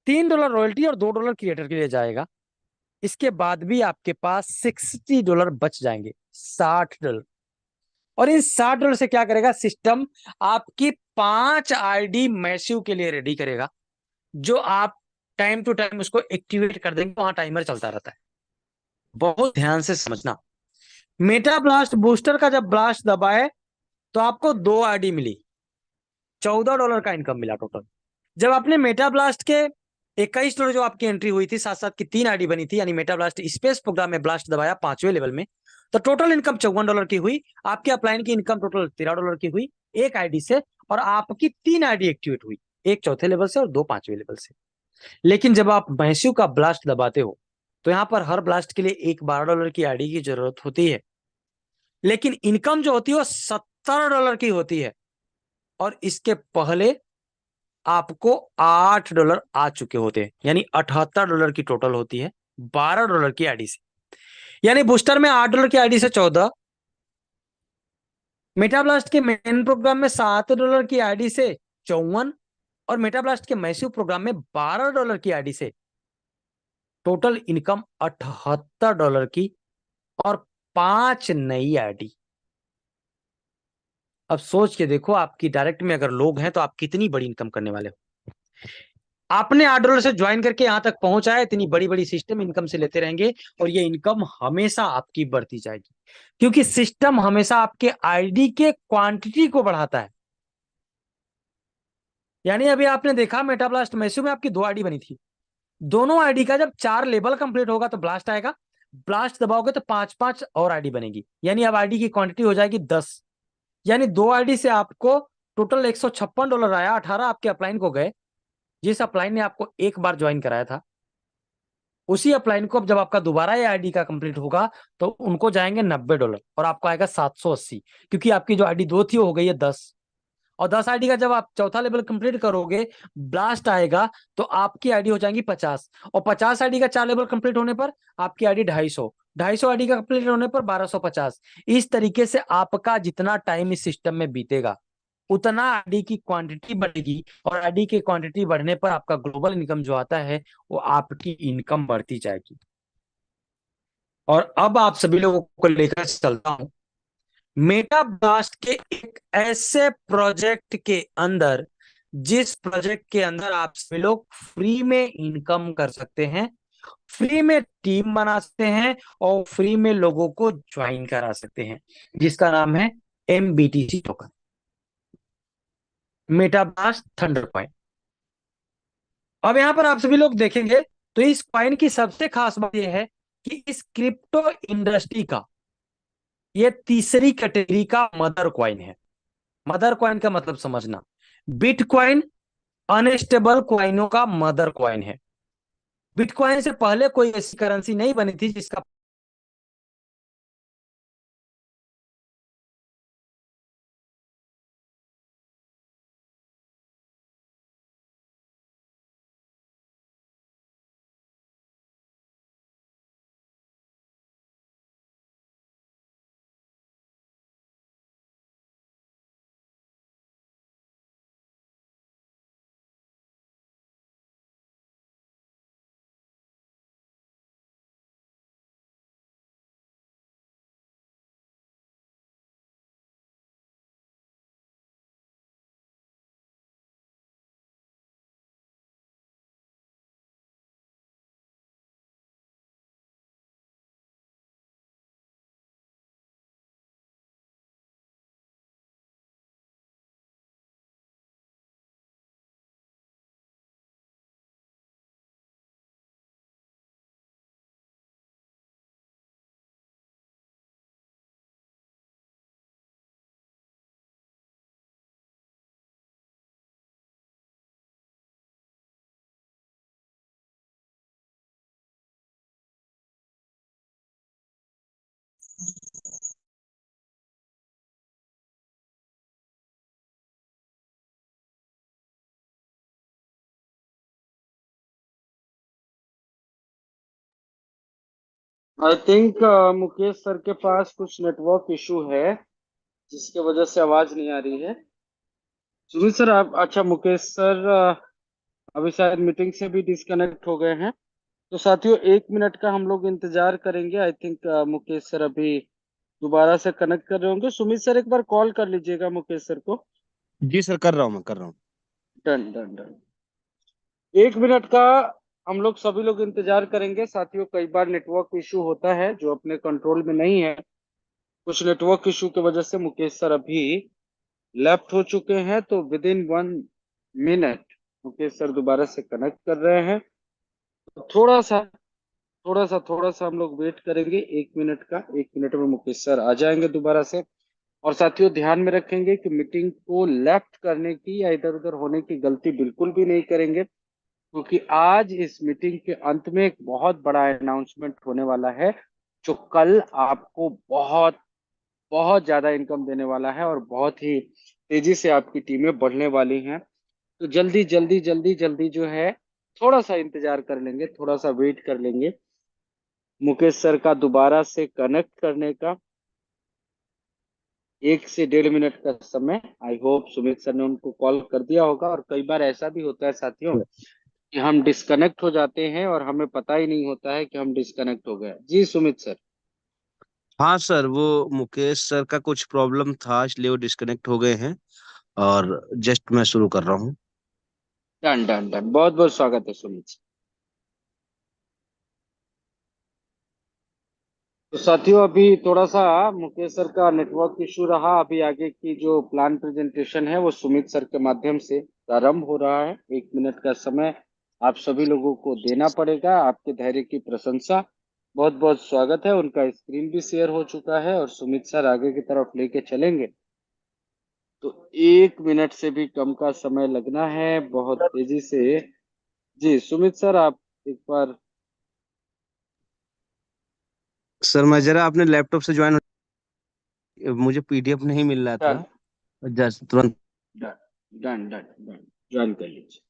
$3 रॉयल्टी और $2 क्रिएटर के लिए जाएगा। इसके बाद भी आपके पास $60 बच जाएंगे, $60। और इन $60 से क्या करेगा सिस्टम, आपकी 5 आईडी मैसिव के लिए रेडी करेगा, जो आप टाइम टू टाइम उसको एक्टिवेट कर देंगे, वहां टाइमर चलता रहता है। बहुत ध्यान से समझना, मेटा ब्लास्ट बूस्टर का जब ब्लास्ट दबाए तो आपको 2 आईडी मिली, $14 का इनकम मिला टोटल। जब आपने मेटा ब्लास्ट के $21 जो आपकी एंट्री हुई थी, साथ साथ की 3 आईडी बनी थी, यानी मेटा ब्लास्ट स्पेस प्रोग्राम में ब्लास्ट दबाया 5वें लेवल में, तो टोटल इनकम $54 की हुई। आपके अपलाइन की इनकम टोटल $13 की हुई एक आईडी से, और आपकी 3 आईडी एक्टिवेट हुई, एक चौथे लेवल से और 2 5वें लेवल से। लेकिन जब आप मैसिव का ब्लास्ट दबाते हो तो यहाँ पर हर ब्लास्ट के लिए एक $12 की आईडी की जरूरत होती है, लेकिन इनकम जो होती है वो $70 की होती है, और इसके पहले आपको $8 आ चुके होते हैं, यानी $78 की टोटल होती है $12 की आईडी से। यानी बूस्टर में $8 की आईडी से 14, मेटाब्लास्ट के मेन प्रोग्राम में $7 की आईडी से 54, और मेटाब्लास्ट के मैसिव प्रोग्राम में $12 की आईडी से टोटल इनकम $78 की, और 5 नई आईडी। अब सोच के देखो, आपकी डायरेक्ट में अगर लोग हैं तो आप कितनी बड़ी इनकम करने वाले हो। आपने $8 से ज्वाइन करके यहां तक पहुंचा है, इतनी बड़ी बड़ी सिस्टम इनकम से लेते रहेंगे, और ये इनकम हमेशा आपकी बढ़ती जाएगी, क्योंकि सिस्टम हमेशा आपके आईडी के क्वांटिटी को बढ़ाता है। यानी अभी आपने देखा मेटाब्लास्ट मैसिव में आपकी 2 आईडी बनी थी, दोनों आईडी का जब 4 लेवल कंप्लीट होगा तो ब्लास्ट आएगा, ब्लास्ट दबाओगे तो 5 और आईडी बनेगी, यानी अब आईडी की क्वांटिटी हो जाएगी 10। यानी 2 आईडी से आपको टोटल $156 आया, 18 आपके अपलाइन को गए, जिस अपलाइन ने आपको एक बार ज्वाइन कराया था, उसी अपलाइन को अब जब आपका दोबारा ये आईडी का कंप्लीट होगा तो उनको जाएंगे $90, और आपको आएगा 780, क्योंकि आपकी जो आईडी 2 थी वो हो गई है 10। और 10 आईडी का जब आप चौथा लेवल कंप्लीट करोगे, ब्लास्ट आएगा, तो आपकी आईडी हो जाएंगी 50, और 50 आईडी का 4 लेवल कंप्लीट होने पर आपकी आईडी 250, 250 आईडी का कंप्लीट होने पर 1250। इस तरीके से आपका जितना टाइम इस सिस्टम में बीतेगा, उतना आईडी की क्वांटिटी बढ़ेगी, और आईडी की क्वांटिटी बढ़ने पर आपका ग्लोबल इनकम जो आता है वो आपकी इनकम बढ़ती जाएगी। और अब आप सभी लोगों को लेकर चलता हूं मेटा ब्लास्ट के एक ऐसे प्रोजेक्ट के अंदर, जिस प्रोजेक्ट के अंदर आप सभी लोग फ्री में इनकम कर सकते हैं, फ्री में टीम बना सकते हैं, और फ्री में लोगों को ज्वाइन करा सकते हैं, जिसका नाम है MBTC टोकन, मेटाब्लास्ट थंडर कॉइन। अब यहां पर आप सभी लोग देखेंगे तो इस कॉइन की सबसे खास बात यह है कि इस क्रिप्टो इंडस्ट्री का ये तीसरी कैटेगरी का मदर कॉइन है। मदर कॉइन का मतलब समझना, बिटकॉइन अनस्टेबल कॉइनों का मदर कॉइन है। बिटकॉइन से पहले कोई ऐसी करेंसी नहीं बनी थी जिसका आई थिंक मुकेश सर के पास कुछ नेटवर्क इशू है जिसके वजह से आवाज नहीं आ रही है। सुमित सर आप, अच्छा मुकेश सर अभी शायद मीटिंग से भी डिस्कनेक्ट हो गए हैं। तो साथियों 1 मिनट का हम लोग इंतजार करेंगे। आई थिंक मुकेश सर अभी दोबारा से कनेक्ट कर रहे होंगे। सुमित सर एक बार कॉल कर लीजिएगा मुकेश सर को। जी सर, कर रहा हूँ, मैं कर रहा हूँ। Done done done. 1 मिनट का हम लोग सभी लोग इंतजार करेंगे। साथियों कई बार नेटवर्क इशू होता है जो अपने कंट्रोल में नहीं है। कुछ नेटवर्क इशू की वजह से मुकेश सर अभी लेफ्ट हो चुके हैं, तो with in 1 minute Mukesh sir दोबारा से कनेक्ट कर रहे हैं। तो थोड़ा सा हम लोग वेट करेंगे 1 मिनट का। 1 मिनट में मुकेश सर आ जाएंगे दोबारा से। और साथियों ध्यान में रखेंगे कि मीटिंग को लेफ्ट करने की या इधर उधर होने की गलती बिल्कुल भी नहीं करेंगे, क्योंकि आज इस मीटिंग के अंत में एक बहुत बड़ा अनाउंसमेंट होने वाला है जो कल आपको बहुत बहुत ज्यादा इनकम देने वाला है और बहुत ही तेजी से आपकी टीमें बढ़ने वाली हैं। तो जल्दी जल्दी जल्दी जल्दी जो है थोड़ा सा इंतजार कर लेंगे, थोड़ा सा वेट कर लेंगे मुकेश सर का दोबारा से कनेक्ट करने का। 1 से 1.5 मिनट का समय। आई होप सुमित सर ने उनको कॉल कर दिया होगा। और कई बार ऐसा भी होता है साथियों कि हम डिस्कनेक्ट हो जाते हैं और हमें पता ही नहीं होता है कि हम डिस्कनेक्ट हो गए। जी सुमित सर। हाँ सर, वो मुकेश सर का कुछ प्रॉब्लम था, इसलिए वो डिस्कनेक्ट हो गए हैं। और जस्ट मैं शुरू कर रहा हूँ। डन डन डन, बहुत बहुत स्वागत है सुमित सर। तो साथियों अभी थोड़ा सा मुकेश सर का नेटवर्क इशू रहा। अभी आगे की जो प्लान प्रेजेंटेशन है वो सुमित सर के माध्यम से प्रारंभ हो रहा है। 1 मिनट का समय आप सभी लोगों को देना पड़ेगा। आपके धैर्य की प्रशंसा, बहुत बहुत स्वागत है। उनका स्क्रीन भी शेयर हो चुका है और सुमित सर आगे की तरफ लेके चलेंगे। तो 1 मिनट से भी कम का समय लगना है बहुत तेजी से। जी सुमित सर आप एक बार। सर मैं जरा अपने लैपटॉप से ज्वाइन, मुझे पीडीएफ नहीं मिल रहा डन था, जस्ट तुरंत। Done done done done, join कर लीजिए।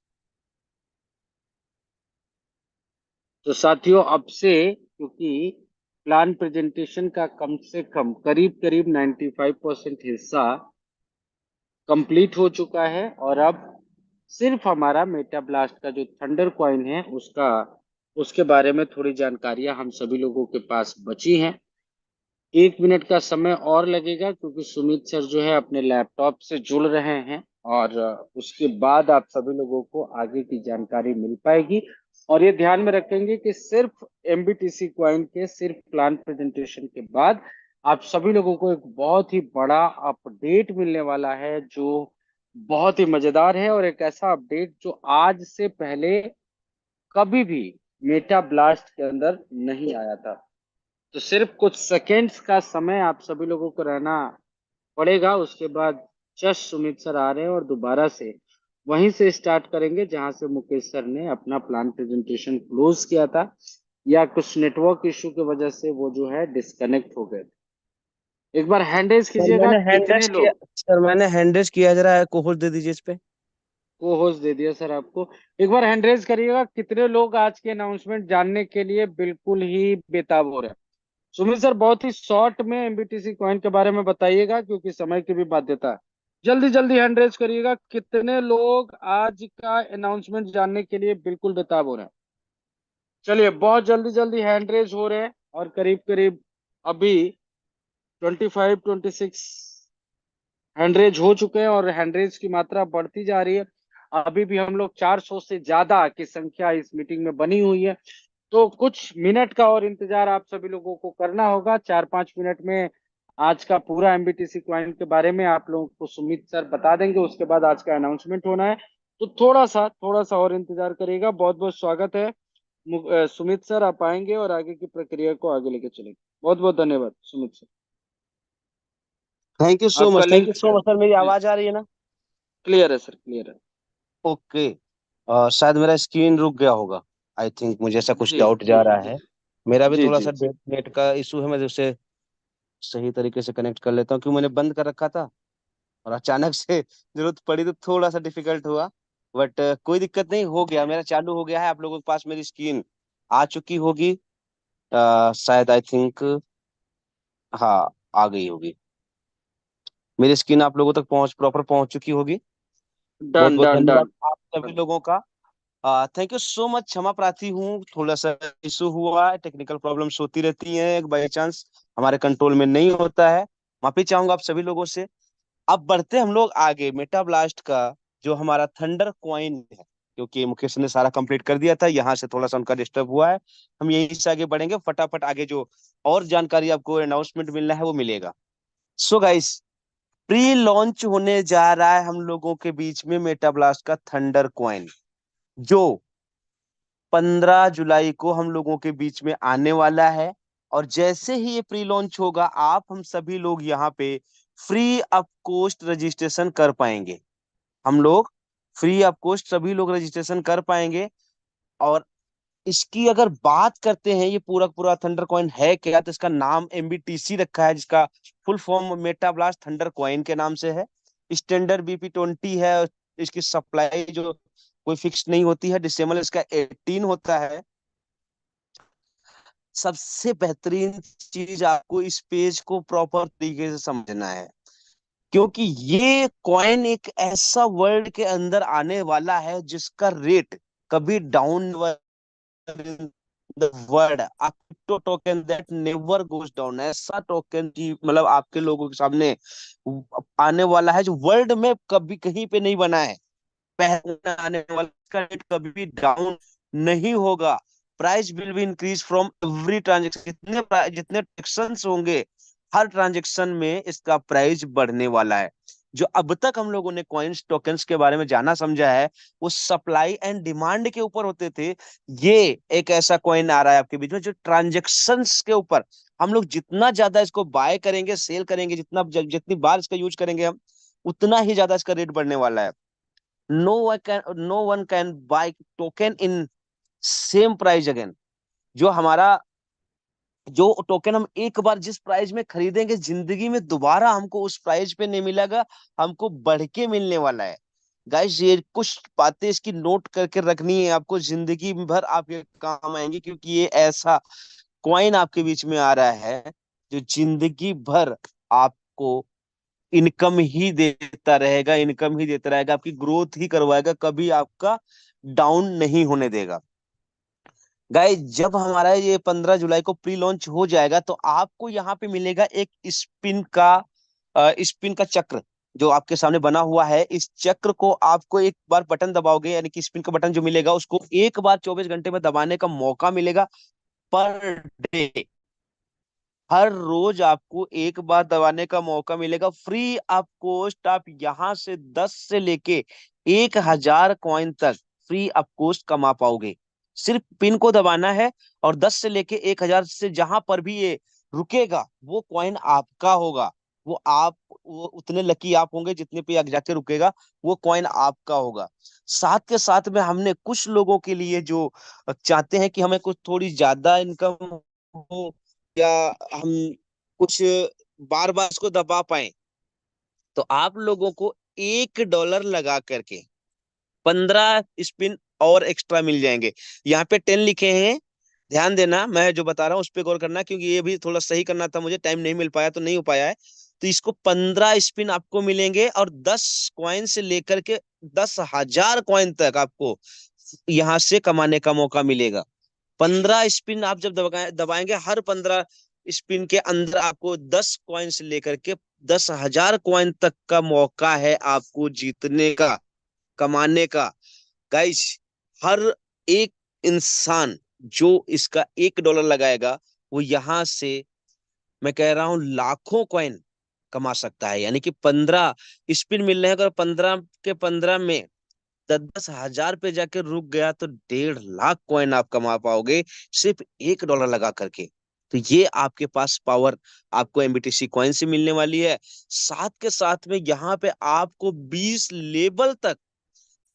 तो साथियों अब से, क्योंकि प्लान प्रेजेंटेशन का कम से कम करीब करीब 95% हिस्सा कंप्लीट हो चुका है और अब सिर्फ हमारा मेटा ब्लास्ट का जो थंडर कॉइन है उसका, उसके बारे में थोड़ी जानकारियां हम सभी लोगों के पास बची हैं। 1 मिनट का समय और लगेगा क्योंकि सुमित सर जो है अपने लैपटॉप से जुड़ रहे हैं और उसके बाद आप सभी लोगों को आगे की जानकारी मिल पाएगी। और ये ध्यान में रखेंगे कि सिर्फ एमबीटीसी क्वाइन के सिर्फ प्लान प्रेजेंटेशन के बाद आप सभी लोगों को एक बहुत ही बड़ा अपडेट मिलने वाला है जो बहुत ही मजेदार है। और एक ऐसा अपडेट जो आज से पहले कभी भी मेटा ब्लास्ट के अंदर नहीं आया था। तो सिर्फ कुछ सेकेंड्स का समय आप सभी लोगों को रहना पड़ेगा। उसके बाद जस्ट सुमित सर आ रहे हैं और दोबारा से वहीं से स्टार्ट करेंगे जहां से मुकेश सर ने अपना प्लान प्रेजेंटेशन क्लोज किया था, या कुछ नेटवर्क इशू की वजह से वो जो है डिस्कनेक्ट हो गए। एक बार हैंड रेज सर कीजिएगा मैंने हैंड कितने रेस किया, लोग। सर मैंने हैंड रेस किया, जरा कोहोश दे दीजिए इस पे। को होस्ट दे दिया सर आपको। एक बार हैंड रेज करिएगा कितने लोग आज के अनाउंसमेंट जानने के लिए बिल्कुल ही बेताब हो रहे हैं। सुमित सर बहुत ही शॉर्ट में एमबीटीसी कॉइन के बारे में बताइएगा क्योंकि समय की भी बाध्यता है। जल्दी जल्दी हैंड रेज करिएगा कितने लोग आज का अनाउंसमेंट जानने के लिए बिल्कुल बेताब हो रहे हैं। चलिए बहुत जल्दी जल्दी हैंड रेज हो रहे हैं और करीब करीब अभी 25-26 हैंडरेज हो चुके हैं और हैंडरेज की मात्रा बढ़ती जा रही है। अभी भी हम लोग 400 से ज्यादा की संख्या इस मीटिंग में बनी हुई है। तो कुछ मिनट का और इंतजार आप सभी लोगों को करना होगा। 4-5 मिनट में आज का पूरा एमबीटीसी क्वाइन के बारे में आप लोगों को सुमित सर बता देंगे। उसके बाद आज का अनाउंसमेंट होना है। तो थोड़ा सा और इंतजार करिएगा। बहुत बहुत स्वागत है सुमित सर, आप आएंगे और आगे की प्रक्रिया को आगे लेके चलेंगे। बहुत बहुत धन्यवाद Sumit sir. Thank you so आपका मच, थैंक लिंक यू सो मच सर। मेरी आवाज आ रही है ना? क्लियर है सर, क्लियर है। ओके। शायद मेरा स्क्रीन रुक गया होगा। आई थिंक मुझे ऐसा कुछ जी डाउट जा रहा जी है। मेरा भी जी थोड़ा जी सा जी। नेट का इशू है, मैं उसे सही तरीके से कनेक्ट कर लेता हूँ, क्योंकि मैंने बंद कर रखा था और अचानक से जरूरत पड़ी तो थोड़ा सा डिफिकल्ट हुआ। बट कोई दिक्कत नहीं, हो गया, मेरा चालू हो गया है। आप लोगों के पास मेरी स्क्रीन आ चुकी होगी। शायद आई थिंक, हाँ आ गई होगी। मेरी स्क्रीन आप लोगों तक प्रॉपर पहुंच चुकी होगी। बहुत डन बहुत डन धन्यवाद डन। आप सभी लोगों का। Thank you so much. क्षमा प्रार्थी हूँ, थोड़ा सा इशू हुआ, टेक्निकल प्रॉब्लम्स होती रहती हैं, बाई चांस हमारे कंट्रोल में नहीं होता है। माफी चाहूंगा आप सभी लोगों से। अब बढ़ते हम लोग आगे मेटा ब्लास्ट का जो हमारा थंडर क्वाइन है, क्योंकि मुकेश ने सारा कंप्लीट कर दिया था, यहाँ से थोड़ा सा उनका डिस्टर्ब हुआ है। हम यहीं से आगे बढ़ेंगे फटाफट, आगे जो और जानकारी आपको अनाउंसमेंट मिलना है वो मिलेगा। सो गाइस, प्री लॉन्च होने जा रहा है हम लोगों के बीच में मेटा ब्लास्ट का थंडर क्वाइन, जो 15 जुलाई को हम लोगों के बीच में आने वाला है। और जैसे ही ये प्री लॉन्च होगा, आप हम सभी लोग यहाँ पे फ्री ऑफ कॉस्ट रजिस्ट्रेशन कर पाएंगे। हम लोग फ्री ऑफ कॉस्ट सभी लोग रजिस्ट्रेशन कर पाएंगे। और इसकी अगर बात करते हैं, ये पूरा पूरा थंडर कॉइन है क्या, तो इसका नाम एमबीटीसी रखा है, जिसका full form Meta blast thunder coin के नाम से है। स्टैंडर्ड BP20 है। इसकी सप्लाई जो कोई फिक्स नहीं होती है, डिसेंबल इसका 18 होता है। सबसे बेहतरीन चीज आपको इस पेज को प्रॉपर तरीके से समझना है, क्योंकि ये कॉइन एक ऐसा वर्ल्ड के अंदर आने वाला है जिसका रेट कभी down in the world, a crypto token that never goes down। ऐसा टोकन की मतलब आपके लोगों के सामने आने वाला है जो वर्ल्ड में कभी कहीं पे नहीं बना है। पहले आने वाला, इसका रेट कभी भी डाउन नहीं होगा। Price will be increase from every transaction. जितने ट्रांजेक्शन होंगे, हर ट्रांजेक्शन में इसका प्राइस बढ़ने वाला है। जो अब तक हम लोगों ने कॉइन्स टोकन्स के बारे में जाना समझा है, वो सप्लाई एंड डिमांड के ऊपर होते थे। ये एक ऐसा कॉइन आ रहा है आपके बीच में जो ट्रांजेक्शन्स के ऊपर, हम लोग जितना ज्यादा इसको बाय करेंगे, सेल करेंगे, जितनी बार इसका यूज करेंगे हम, उतना ही ज्यादा इसका रेट बढ़ने वाला है। No one can buy token in same price again. जो हमारा जो टोकन हम एक बार जिस प्राइस में खरीदेंगे, जिंदगी में दोबारा हमको उस प्राइस पे नहीं मिलेगा, हमको बढ़ के मिलने वाला है। गाइस, ये कुछ बातें इसकी नोट करके रखनी है आपको, जिंदगी भर आपके काम आएंगी, क्योंकि ये ऐसा कॉइन आपके बीच में आ रहा है जो जिंदगी भर आपको इनकम ही देता रहेगा, इनकम ही देता रहेगा, आपकी ग्रोथ ही करवाएगा, कभी आपका डाउन नहीं होने देगा। गाइस, जब हमारा ये 15 जुलाई को प्री लॉन्च हो जाएगा, तो आपको यहाँ पे मिलेगा एक स्पिन का चक्र जो आपके सामने बना हुआ है। इस चक्र को आपको एक बार बटन दबाओगे, यानी कि स्पिन का बटन जो मिलेगा, उसको एक बार 24 घंटे में दबाने का मौका मिलेगा पर डे। हर रोज आपको एक बार दबाने का मौका मिलेगा, फ्री ऑफ कॉस्ट। आप यहाँ से 10 से लेके 1000 कॉइन तक फ्री ऑफ कॉस्ट कमा पाओगे। सिर्फ पिन को दबाना है, और 10 से लेके 1000 से जहां पर भी ये रुकेगा, वो कॉइन आपका होगा। वो उतने लकी आप होंगे जितने पे जाके रुकेगा, वो कॉइन आपका होगा। साथ के साथ में हमने कुछ लोगों के लिए जो चाहते हैं कि हमें कुछ थोड़ी ज्यादा इनकम हो, या हम कुछ बार बार इसको दबा पाए, तो आप लोगों को $1 लगा करके 15 स्पिन और एक्स्ट्रा मिल जाएंगे। यहाँ पे 10 लिखे हैं, ध्यान देना, मैं जो बता रहा हूँ उस पर गौर करना, क्योंकि ये भी थोड़ा सही करना था, मुझे टाइम नहीं मिल पाया तो नहीं हो पाया है। तो इसको 15 स्पिन आपको मिलेंगे, और 10 कॉइन से लेकर के 10,000 कॉइन तक आपको यहाँ से कमाने का मौका मिलेगा। 15 स्पिन आप जब दबाएंगे, हर 15 स्पिन के अंदर आपको 10 कॉइन से लेकर के 10,000 कॉइन तक का मौका है आपको जीतने का, कमाने का। गाइस, हर एक इंसान जो इसका $1 लगाएगा, वो यहां से, मैं कह रहा हूं, लाखों कॉइन कमा सकता है। यानी कि 15 स्पिन मिल रहे हैं, अगर 15 के 15 में 10,000 पे जाके रुक गया, तो 1.5 लाख कॉइन आप कमा पाओगे सिर्फ $1 लगा करके। तो ये आपके पास पावर आपको एमबीटीसी कॉइन से मिलने वाली है। साथ के साथ में यहाँ पे आपको 20 लेवल तक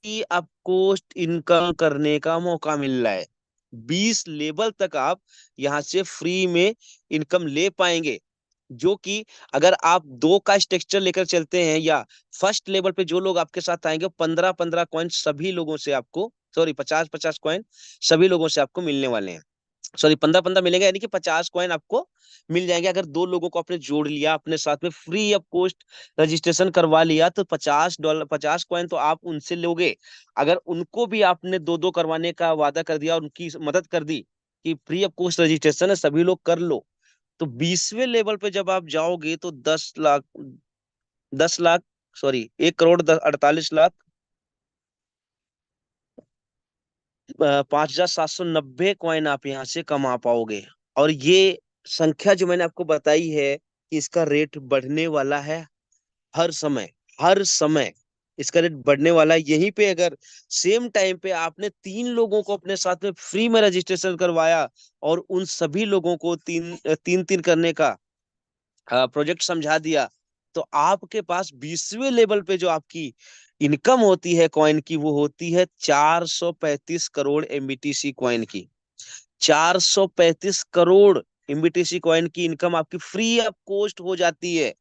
की आपको इनकम करने का मौका मिल रहा है। 20 लेवल तक आप यहाँ से फ्री में इनकम ले पाएंगे, जो कि अगर आप 2 का स्ट्रक्चर लेकर चलते हैं, या फर्स्ट लेवल पे जो लोग आपके साथ आएंगे, 15-15 कॉइन सभी लोगों से आपको, सॉरी 50-50 कॉइन सभी लोगों से आपको मिलने वाले हैं। सॉरी 15-15 मिलेगा, यानी कि 50 कॉइन आपको मिल जाएंगे। अगर दो लोगों को आपने जोड़ लिया अपने साथ में, फ्री ऑफ कॉस्ट रजिस्ट्रेशन करवा लिया, तो $50, 50 कॉइन तो आप उनसे लोगे। अगर उनको भी आपने दो दो करवाने का वादा कर दिया और उनकी मदद कर दी कि फ्री ऑफ कॉस्ट रजिस्ट्रेशन है, सभी लोग कर लो, तो 20वें लेवल पे जब आप जाओगे तो 10 लाख, 10 लाख, सॉरी 1 करोड़ 48 लाख 5,790 कॉइन आप यहाँ से कमा पाओगे। और ये संख्या जो मैंने आपको बताई है कि इसका रेट बढ़ने वाला है हर समय, हर समय इसका रेट बढ़ने वाला है। यहीं पे अगर सेम टाइम पे आपने 3 लोगों को अपने साथ में फ्री में रजिस्ट्रेशन करवाया और उन सभी लोगों को तीन तीन तीन करने का प्रोजेक्ट समझा दिया, तो आपके पास 20वें लेवल पे जो आपकी इनकम होती है कॉइन की, वो होती है 435 करोड़ एमबीटीसी कॉइन की। 435 करोड़ एमबीटीसी कॉइन की इनकम आपकी फ्री ऑफ कॉस्ट हो जाती है।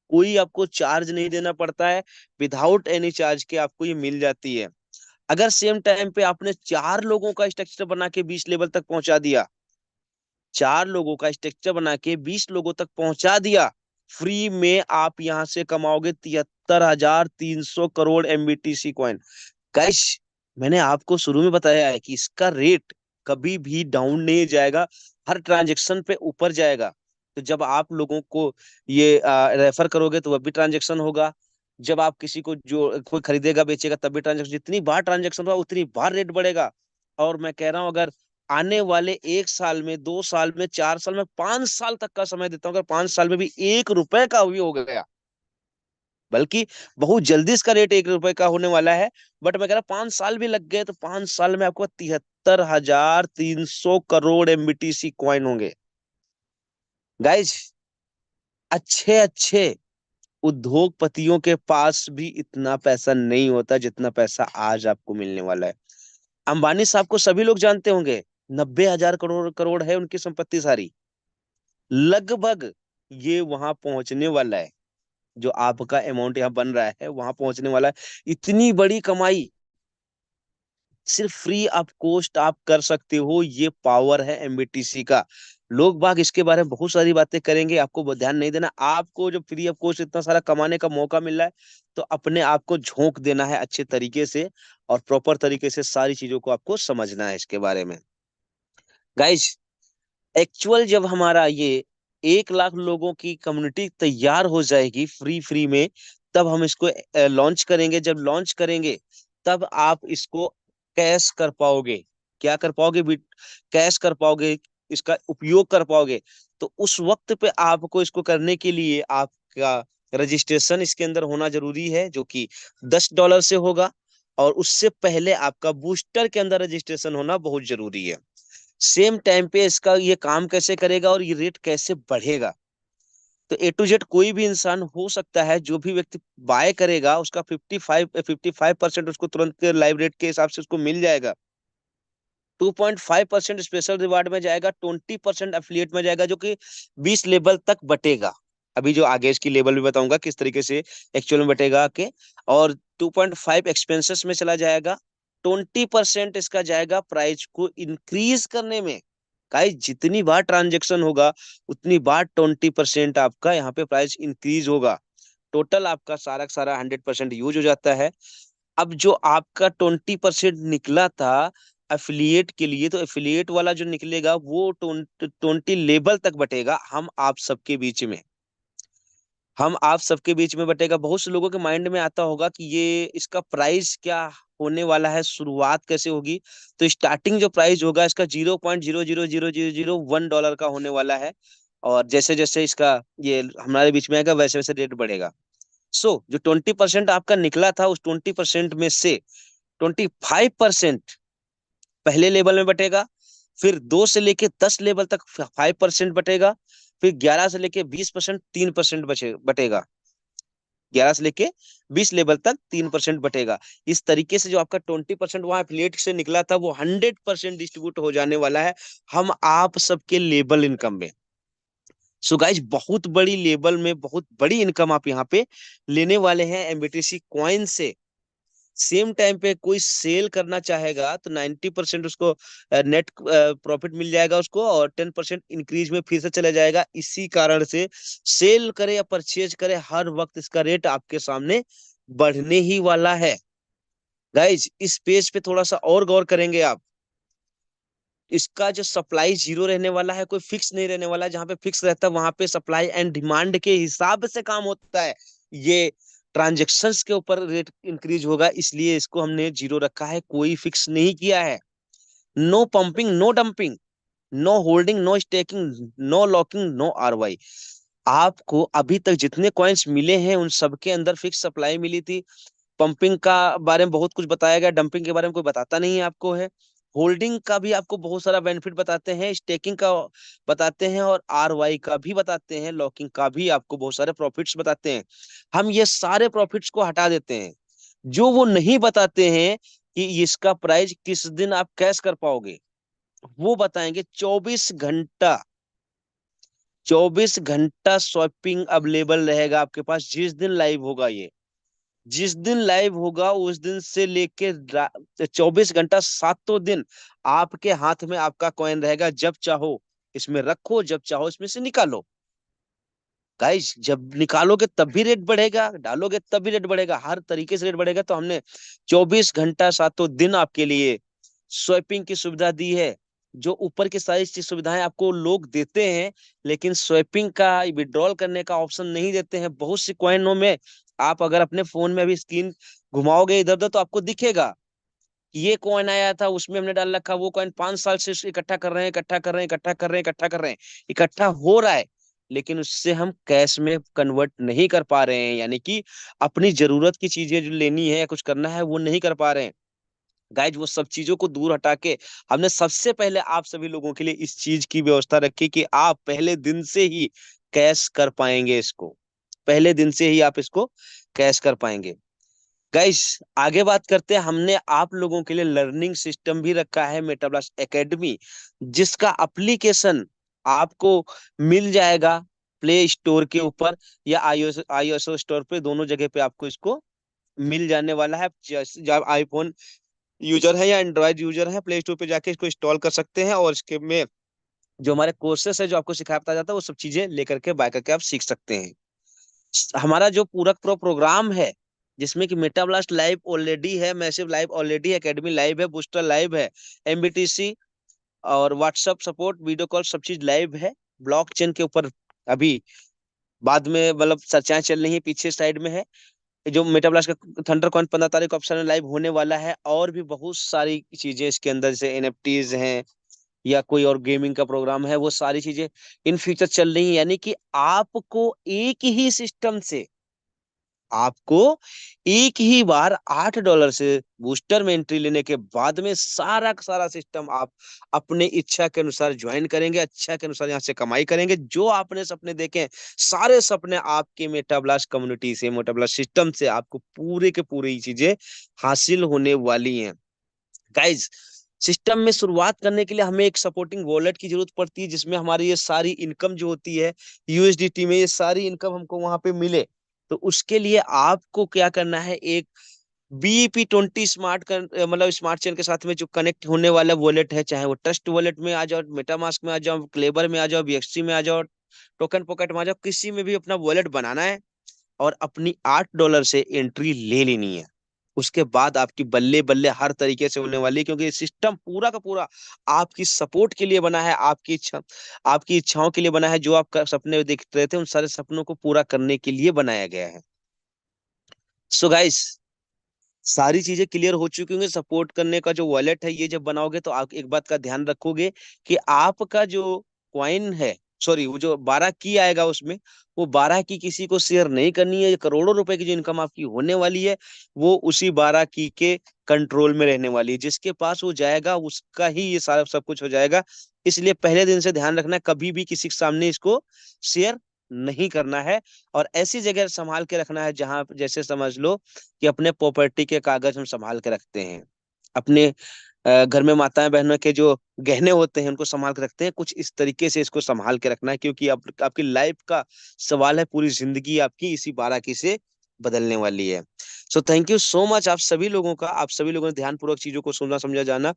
कोई आपको चार्ज नहीं देना पड़ता है, विदाउट एनी चार्ज के आपको ये मिल जाती है। अगर सेम टाइम पे आपने 4 लोगों का स्ट्रक्चर बना के 20 लेवल तक पहुंचा दिया, 4 लोगों का स्ट्रक्चर बना के 20 लोगों तक पहुंचा दिया, फ्री में आप यहां से कमाओगे 73,300 करोड़ एमबीटीसी कॉइन। गाइस, मैंने आपको शुरू में बताया है कि इसका रेट कभी भी डाउन नहीं जाएगा, हर ट्रांजेक्शन पे ऊपर जाएगा। तो जब आप लोगों को ये रेफर करोगे तो वह भी ट्रांजेक्शन होगा, जब आप किसी को जो कोई खरीदेगा बेचेगा तब भी ट्रांजेक्शन, जितनी बार ट्रांजेक्शन होगा उतनी बार रेट बढ़ेगा। और मैं कह रहा हूं, अगर आने वाले 1 साल में, 2 साल में, 4 साल में, 5 साल तक का समय देता हूँ, अगर 5 साल में भी 1 रुपए का भी हो गया, बल्कि बहुत जल्दी इसका रेट 1 रुपए का होने वाला है, बट मैं कह रहा 5 साल भी लग गए तो 5 साल में आपको 73,300 करोड़ एमबीटीसी कॉइन होंगे। गाइज, अच्छे अच्छे उद्योगपतियों के पास भी इतना पैसा नहीं होता जितना पैसा आज आपको मिलने वाला है। अंबानी साहब को सभी लोग जानते होंगे, 90,000 करोड़ करोड़ है उनकी संपत्ति सारी। लगभग ये वहां पहुंचने वाला है, जो आपका अमाउंट यहाँ बन रहा है वहां पहुंचने वाला है। इतनी बड़ी कमाई सिर्फ फ्री ऑफ कॉस्ट आप कर सकते हो, ये पावर है एमबीटीसी का। लोग बाग इसके बारे में बहुत सारी बातें करेंगे, आपको ध्यान नहीं देना। आपको जब फ्री ऑफ कॉस्ट इतना सारा कमाने का मौका मिल रहा है, तो अपने आप को झोंक देना है अच्छे तरीके से, और प्रॉपर तरीके से सारी चीजों को आपको समझना है इसके बारे में। गाइज, एक्चुअल जब हमारा ये 1 लाख लोगों की कम्युनिटी तैयार हो जाएगी फ्री फ्री में, तब हम इसको लॉन्च करेंगे। जब लॉन्च करेंगे तब आप इसको कैश कर पाओगे। क्या कर पाओगे? कैश कर पाओगे, इसका उपयोग कर पाओगे। तो उस वक्त पे आपको इसको करने के लिए आपका रजिस्ट्रेशन इसके अंदर होना जरूरी है, जो कि $10 से होगा। और उससे पहले आपका बूस्टर के अंदर रजिस्ट्रेशन होना बहुत जरूरी है। सेम टाइम पे इसका ये काम कैसे करेगा और ये रेट कैसे बढ़ेगा, तो A to Z कोई भी इंसान हो सकता है, जो भी व्यक्ति बाय करेगा उसका 55% उसको तुरंत लाइव रेट के हिसाब से उसको मिल जाएगा। 2.5% स्पेशल रिवार्ड में जाएगा, 20% एफिलिएट में जाएगा, जो कि 20 लेवल तक बटेगा। अभी जो आगे इसकी लेवल भी बताऊंगा किस तरीके से एक्चुअल में बटेगा के। और 2.5 एक्सपेंसेस में चला जाएगा। 20% इसका जाएगा प्राइस को इंक्रीज करने में। गाइस, जितनी बार ट्रांजेक्शन होगा उतनी बार 20% आपका यहाँ पे प्राइस इंक्रीज होगा। टोटल आपका सारा का सारा 100% यूज हो जाता है। अब जो आपका 20% निकला था एफिलिएट के लिए, तो एफिलिएट वाला जो निकलेगा वो 20 लेवल तक बटेगा हम आप सबके बीच में बटेगा। बहुत से लोगों के माइंड में आता होगा कि ये इसका प्राइस क्या होने वाला है, शुरुआत कैसे होगी। तो स्टार्टिंग जो प्राइस होगा इसका $0.000001 का होने वाला है। और जैसे जैसे इसका ये हमारे बीच में आएगा, वैसे वैसे रेट बढ़ेगा। जो 20% आपका निकला था, उस 20% में से 25% पहले लेवल में बटेगा। फिर 2 से लेके 10 लेवल तक 5% बटेगा। फिर 11 से लेके 20% 3% बटेगा। 11 से लेके 20 लेवल तक 3% बटेगा। इस तरीके से जो आपका 20% वहां एफिलिएट से निकला था, वो 100% डिस्ट्रीब्यूट हो जाने वाला है हम आप सबके लेवल इनकम में। सो गाइज, बहुत बड़ी लेवल में बहुत बड़ी इनकम आप यहाँ पे लेने वाले हैं एमबीटीसी कॉइन से। सेम टाइम पे कोई सेल करना चाहेगा तो 90% उसको नेट प्रॉफिट मिल जाएगा उसको, और 10% इंक्रीज में फिर से चला जाएगा। इसी कारण से सेल करे या परचेज करे, हर वक्त इसका रेट आपके सामने बढ़ने ही वाला है। गाइज इस पेज पे थोड़ा सा और गौर करेंगे आप, इसका जो सप्लाई जीरो रहने वाला है, कोई फिक्स नहीं रहने वाला है। जहां पे फिक्स रहता है वहां पे सप्लाई एंड डिमांड के हिसाब से काम होता है। ये ट्रांजेक्शन्स के ऊपर रेट इंक्रीज होगा, इसलिए इसको हमने जीरो रखा है, कोई फिक्स नहीं किया है। No pumping, no dumping, no holding, no staking, no locking, no RY. आपको अभी तक जितने कॉइन्स मिले हैं उन सबके अंदर फिक्स सप्लाई मिली थी। पंपिंग का बारे में बहुत कुछ बताया गया, डंपिंग के बारे में कोई बताता नहीं है आपको है। होल्डिंग का भी आपको बहुत सारा बेनिफिट बताते हैं, स्टेकिंग का बताते हैं, और आरवाई का भी बताते हैं, लॉकिंग का भी आपको बहुत सारे प्रॉफिट्स बताते हैं। हम ये सारे प्रॉफिट्स को हटा देते हैं। जो वो नहीं बताते हैं कि इसका प्राइस किस दिन आप कैश कर पाओगे, वो बताएंगे। 24 घंटा, 24 घंटा शॉपिंग अवेलेबल रहेगा आपके पास। जिस दिन लाइव होगा ये, जिस दिन लाइव होगा उस दिन से लेके 24 घंटा, 7 दिन आपके हाथ में आपका कॉइन रहेगा। जब चाहो इसमें रखो, जब चाहो इसमें से निकालो। गाइस जब निकालोगे तब भी रेट बढ़ेगा, डालोगे तब भी रेट बढ़ेगा, हर तरीके से रेट बढ़ेगा। तो हमने 24 घंटा 7 दिन आपके लिए स्वैपिंग की सुविधा दी है। जो ऊपर की सारी चीज सुविधाएं आपको लोग देते हैं, लेकिन स्वैपिंग का विड्रॉल करने का ऑप्शन नहीं देते हैं। बहुत सी कॉइनों में आप अगर अपने फोन में अभी स्क्रीन घुमाओगे इधर उधर तो आपको दिखेगा ये कॉइन आया था, उसमें हमने डाल रखा, वो कॉइन 5 साल से इकट्ठा कर रहे हैं, इकट्ठा कर रहे हैं, इकट्ठा कर रहे हैं, इकट्ठा कर रहे हैं, इकट्ठा हो रहा है, लेकिन उससे हम कैश में कन्वर्ट नहीं कर पा रहे हैं। यानी कि अपनी जरूरत की चीजें जो लेनी है या कुछ करना है वो नहीं कर पा रहे हैं। गाइज वो सब चीजों को दूर हटा के हमने सबसे पहले आप सभी लोगों के लिए इस चीज की व्यवस्था रखी कि आप पहले दिन से ही कैश कर पाएंगे इसको। पहले दिन से ही आप इसको कैश कर पाएंगे। गाइस आगे बात करते हैं। हमने आप लोगों के लिए लर्निंग सिस्टम भी रखा है, मेटाब्लास्ट एकेडमी, जिसका एप्लीकेशन आपको मिल जाएगा प्ले स्टोर के ऊपर या iOS स्टोर पे, दोनों जगह पे आपको इसको मिल जाने वाला है। जब आईफोन यूजर है या एंड्रॉयड यूजर है, प्ले स्टोर पे जाके इसको इंस्टॉल कर सकते हैं, और इसके में जो हमारे कोर्सेस है जो आपको सिखाया बताया जाता है वो सब चीजें लेकर के बाय करके आप सीख सकते हैं। हमारा जो पूरक प्रो प्रोग्राम है, जिसमें कि मेटाब्लास्ट लाइव ऑलरेडी है, मैसिव लाइव ऑलरेडी है, एकेडमी लाइव है, बूस्टर लाइव है, एमबीटीसी और व्हाट्सएप सपोर्ट, वीडियो कॉल, सब चीज लाइव है। ब्लॉकचेन के ऊपर अभी बाद में मतलब चर्चाएं चल रही है, पीछे साइड में है। जो मेटाब्लास्ट का थंडर कॉइन 15 तारीख को ऑप्शन लाइव होने वाला है, और भी बहुत सारी चीजें इसके अंदर, जैसे एनएफटीज हैं या कोई और गेमिंग का प्रोग्राम है, वो सारी चीजें इन फ्यूचर चल रही है। यानी कि आपको एक ही सिस्टम से, आपको एक ही बार $8 से बूस्टर में एंट्री लेने के बाद में सारा का सारा सिस्टम आप अपने इच्छा के अनुसार ज्वाइन करेंगे, अच्छा के अनुसार यहाँ से कमाई करेंगे। जो आपने सपने देखे हैं, सारे सपने आपके मेटाब्लास्ट कम्युनिटी से, मेटाब्लास्ट सिस्टम से आपको पूरे के पूरे ही चीजें हासिल होने वाली हैं। गाइज सिस्टम में शुरुआत करने के लिए हमें एक सपोर्टिंग वॉलेट की जरूरत पड़ती है, जिसमें हमारी ये सारी इनकम जो होती है यूएसडीटी में, ये सारी इनकम हमको वहां पे मिले। तो उसके लिए आपको क्या करना है, एक BEP20 मतलब स्मार्ट चेन के साथ में जो कनेक्ट होने वाला वॉलेट है, चाहे वो ट्रस्ट वॉलेट में आ जाओ, मेटामास्क में आ जाओ, क्लेवर में आ जाओ, BXC में आ जाओ, टोकन पॉकेट में आ जाओ, किसी में भी अपना वॉलेट बनाना है और अपनी $8 से एंट्री ले लेनी है। उसके बाद आपकी बल्ले बल्ले हर तरीके से होने वाली है, क्योंकि ये सिस्टम पूरा का पूरा आपकी सपोर्ट के लिए बना है, आपकी इच्छाओं के लिए बना है। जो आप सपने देख रहे थे उन सारे सपनों को पूरा करने के लिए बनाया गया है। सो गाइस सारी चीजें क्लियर हो चुकी होंगी। सपोर्ट करने का जो वॉलेट है, ये जब बनाओगे तो आप एक बात का ध्यान रखोगे कि आपका जो कॉइन है, सॉरी वो जो 12 की आएगा उसमें, वो 12 की किसी को शेयर नहीं करनी है। करोड़ों रुपए की जो इनकम आपकी होने वाली है वो उसी 12 की के कंट्रोल में रहने वाली है। जिसके पास वो जाएगा उसका ही ये सारा सब कुछ हो जाएगा। इसलिए पहले दिन से ध्यान रखना, कभी भी किसी के सामने इसको शेयर नहीं करना है, और ऐसी जगह संभाल के रखना है जहां, जैसे समझ लो कि अपने प्रॉपर्टी के कागज हम संभाल के रखते हैं, अपने घर में माताएं बहनों के जो गहने होते हैं उनको संभाल के रखते हैं, कुछ इस तरीके से इसको संभाल के रखना है। क्योंकि आपकी लाइफ का सवाल है, पूरी जिंदगी आपकी इसी 12 की से बदलने वाली है। So thank you so much आप सभी लोगों का। आप सभी लोगों ने ध्यानपूर्वक चीजों को सुनना समझा जाना।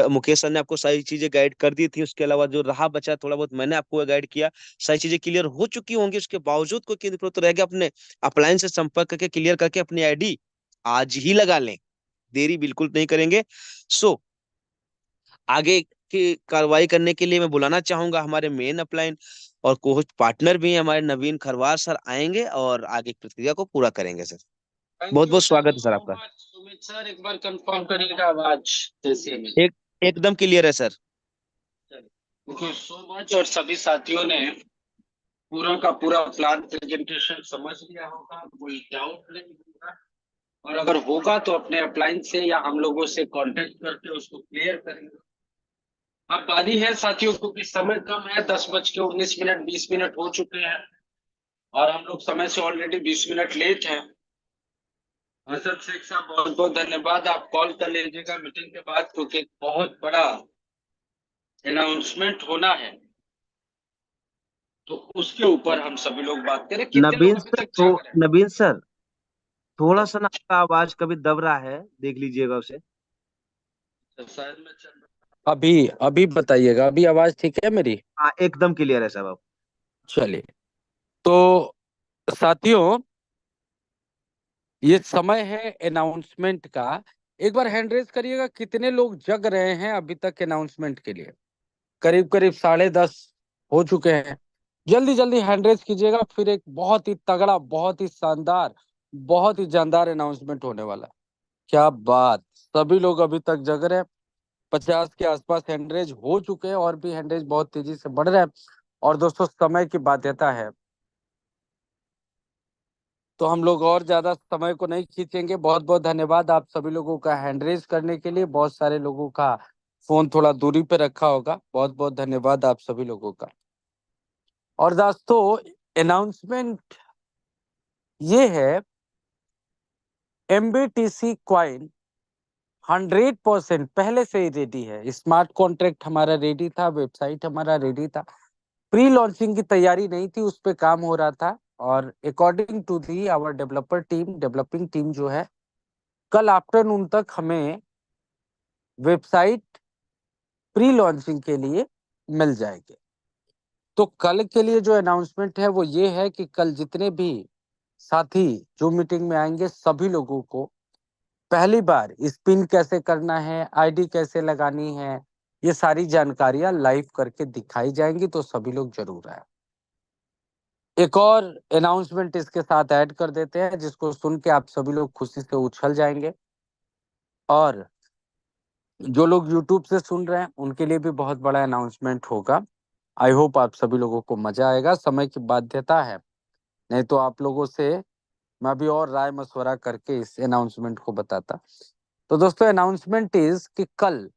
मुकेश सर ने आपको सारी चीजें गाइड कर दी थी, उसके अलावा जो रहा बचा थोड़ा बहुत मैंने आपको गाइड किया। सारी चीजें क्लियर हो चुकी होंगी, उसके बावजूद कोई केंद्र तो रह गया, अपने अपलाइन से संपर्क करके क्लियर करके अपनी आईडी आज ही लगा लें, देरी बिल्कुल नहीं करेंगे। सो आगे की कार्रवाई करने के लिए मैं बुलाना चाहूंगा हमारे मेन अपलाइन और कोच पार्टनर भी हैं हमारे नवीन खरवार सर, आएंगे और आगे की प्रक्रिया को पूरा करेंगे सर। बहुत बहुत स्वागत है सर आपका। सुमित सर एक बार कंफर्म करिएगा आवाज जैसे में। एक एकदम क्लियर है sir. Thank you so much. और सभी साथियों ने पूरा का पूरा प्लान प्रेजेंटेशन समझ लिया होगा, कोई डाउट नहीं होगा, और अगर होगा तो अपने अपलाइन से या हम लोगों से कांटेक्ट करके उसको क्लियर करेंगे। अब बारी है साथियों, क्योंकि समय कम है, 10:19 20 मिनट हो चुके हैं और हम लोग समय से ऑलरेडी 20 मिनट लेट हैं। हसन शेख साहब बहुत बहुत धन्यवाद, आप कॉल कर लीजिएगा मीटिंग के बाद, क्योंकि एक बहुत बड़ा अनाउंसमेंट होना है, तो उसके ऊपर हम सभी लोग बात करें। कितने लोग नवीन अभी सर तक जाग रहे हैं? नवीन सर थोड़ा सा ना आपका आवाज कभी दब रहा है, देख लीजिएगा उसे। तो शायद मैं चल अभी अभी बताइएगा, अभी आवाज ठीक है मेरी? हाँ एकदम क्लियर है साहब। चलिए, तो साथियों ये समय है अनाउंसमेंट का। एक बार हैंड रेज करिएगा, कितने लोग जग रहे हैं अभी तक अनाउंसमेंट के लिए? करीब करीब 10:30 हो चुके हैं। जल्दी जल्दी हैंड रेज कीजिएगा, फिर एक बहुत ही तगड़ा, बहुत ही शानदार, बहुत ही जानदार अनाउंसमेंट होने वाला है। क्या बात, सभी लोग अभी तक जग रहे हैं। 50 के आसपास हैंडरेज हो चुके हैं और भी हैंडरेज बहुत तेजी से बढ़ रहे हैं। और दोस्तों समय की बाध्यता है, तो हम लोग और ज्यादा समय को नहीं खींचेंगे। बहुत बहुत धन्यवाद आप सभी लोगों का हैंडरेज करने के लिए। बहुत सारे लोगों का फोन थोड़ा दूरी पे रखा होगा, बहुत बहुत धन्यवाद आप सभी लोगों का। और दोस्तों अनाउंसमेंट ये है, MBTC क्वाइन 100% पहले से ही रेडी है। स्मार्ट कॉन्ट्रैक्ट हमारा रेडी था, वेबसाइट हमारा रेडी था, प्री लॉन्चिंग की तैयारी नहीं थी, उस पे काम हो रहा था। और according to the our developing team जो है, कल आफ्टरनून तक हमें वेबसाइट प्री लॉन्चिंग के लिए मिल जाएगी। तो कल के लिए जो अनाउंसमेंट है वो ये है कि कल जितने भी साथी जो मीटिंग में आएंगे, सभी लोगों को पहली बार स्पिन कैसे करना है, आईडी कैसे लगानी है, ये सारी जानकारियां लाइव करके दिखाई जाएंगी, तो सभी लोग जरूर आए। एक और अनाउंसमेंट इसके साथ ऐड कर देते हैं, जिसको सुन के आप सभी लोग खुशी से उछल जाएंगे। और जो लोग YouTube से सुन रहे हैं उनके लिए भी बहुत बड़ा अनाउंसमेंट होगा। आई होप आप सभी लोगों को मजा आएगा। समय की बाध्यता है, नहीं तो आप लोगों से मैं अभी और राय मशवरा करके इस अनाउंसमेंट को बताता। तो दोस्तों अनाउंसमेंट इज कि कल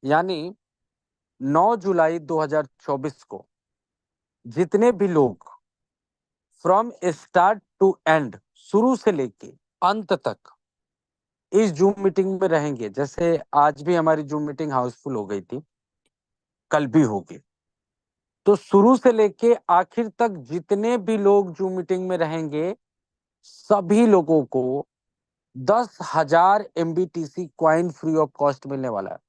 यानी 9 जुलाई 2024 को जितने भी लोग फ्रॉम स्टार्ट टू एंड, शुरू से लेके अंत तक इस जूम मीटिंग में रहेंगे, जैसे आज भी हमारी जूम मीटिंग हाउसफुल हो गई थी, कल भी होगी, तो शुरू से लेके आखिर तक जितने भी लोग जूम मीटिंग में रहेंगे, सभी लोगों को 10,000 MBTC coin free of cost मिलने वाला है।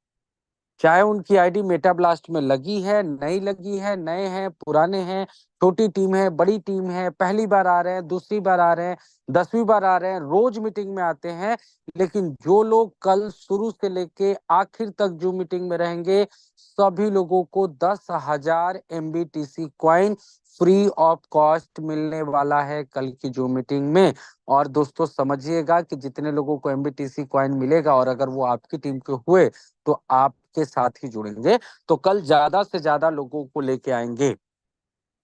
चाहे उनकी आईडी मेटाब्लास्ट में लगी है, नहीं लगी है, नए हैं, पुराने हैं, छोटी टीम है, बड़ी टीम है, पहली बार आ रहे हैं, दूसरी बार आ रहे हैं, 10वीं बार आ रहे हैं, रोज मीटिंग में आते हैं, लेकिन जो लोग कल शुरू से लेके आखिर तक जो मीटिंग में रहेंगे, सभी लोगों को 10,000 MBTC coin free of cost मिलने वाला है कल की जो मीटिंग में। और दोस्तों समझिएगा कि जितने लोगों को MBTC क्वाइन मिलेगा और अगर वो आपकी टीम के हुए तो आपके साथ ही जुड़ेंगे, तो कल ज्यादा से ज्यादा लोगों को लेके आएंगे।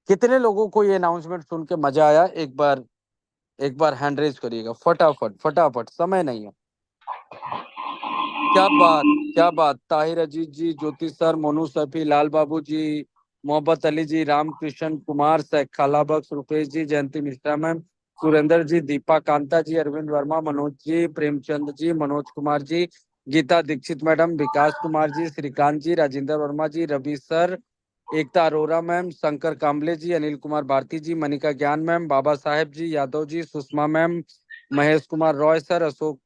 कितने लोगों को ये अनाउंसमेंट सुन के मजा आया? एक बार हैंड रेज करिएगा, फटाफट फटाफट, समय नहीं है। क्या बात, क्या बात। ताहिर अजीज जी, ज्योति सर, मोनू सफी, लाल बाबू जी, मोहब्बत अली जी, रामकृष्ण कुमार, शेख खाला बख्श, रुपेश जी, जयंती मिश्रा मैम, सुरेंद्र जी, दीपा कांता जी, अरविंद वर्मा, मनोज जी, प्रेमचंद जी, मनोज कुमार जी, गीता दीक्षित मैडम, विकास कुमार जी, श्रीकांत जी, राजेंद्र वर्मा जी, रवि सर, एकता अरोरा मैम, शंकर काम्बले जी, अनिल कुमार भारती जी, मनिका ज्ञान मैम, बाबा साहेब जी, यादव जी, सुषमा मैम, महेश कुमार रॉय सर, अशोक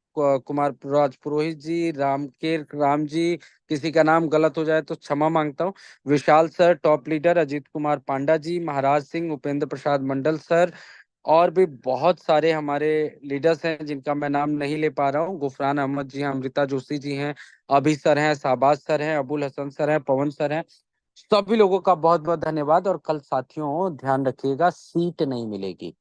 कुमार राज पुरोहित जी, राम जी, किसी का नाम गलत हो जाए तो क्षमा मांगता हूँ, Vishal sir, top leader Ajit Kumar Panda ji, Maharaj Singh, Upendra Prasad Mandal sir, और भी बहुत सारे हमारे लीडर्स हैं जिनका मैं नाम नहीं ले पा रहा हूँ। गुफरान अहमद जी हैं, अमृता जोशी जी हैं, अभी सर हैं, शाहबाज सर हैं, अबुल हसन सर हैं, पवन सर हैं। सभी लोगों का बहुत बहुत धन्यवाद। और कल साथियों ध्यान रखिएगा, सीट नहीं मिलेगी,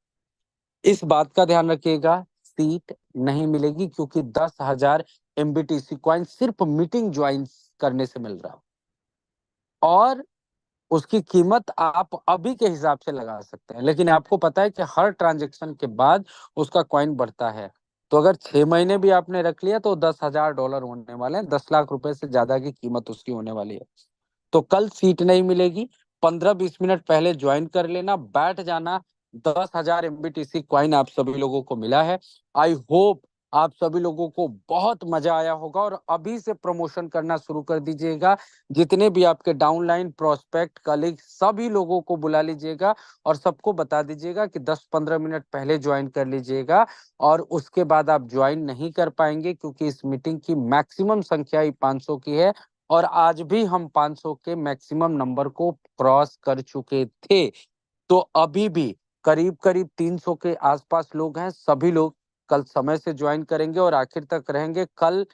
इस बात का ध्यान रखिएगा, सीट नहीं मिलेगी, क्योंकि 10,000 MBTC कॉइन सिर्फ मीटिंग ज्वाइन करने से मिल रहा है, और उसकी कीमत आप अभी के हिसाब से लगा सकते हैं, लेकिन आपको पता है कि हर ट्रांजैक्शन के बाद उसका कॉइन बढ़ता है। तो अगर 6 महीने भी आपने रख लिया तो $10,000 होने वाले हैं, 10 लाख रुपए से ज्यादा की कीमत उसकी होने वाली है। तो कल सीट नहीं मिलेगी, 15-20 मिनट पहले ज्वाइन कर लेना, बैठ जाना। 10,000 MBTC कॉइन आप सभी लोगों को मिला है। आई होप आप सभी लोगों को बहुत मजा आया होगा, और अभी से प्रमोशन करना शुरू कर दीजिएगा। जितने भी आपके डाउनलाइन प्रोस्पेक्ट कलीग, सभी लोगों को बुला लीजिएगा और सबको बता दीजिएगा कि 10-15 मिनट पहले ज्वाइन कर लीजिएगा, और उसके बाद आप ज्वाइन नहीं कर पाएंगे, क्योंकि इस मीटिंग की मैक्सिमम संख्या ही 500 की है, और आज भी हम 500 के मैक्सिमम नंबर को क्रॉस कर चुके थे। तो अभी भी करीब करीब 300 के आसपास लोग हैं। सभी लोग कल समय से ज्वाइन करेंगे और आखिर तक रहेंगे। कल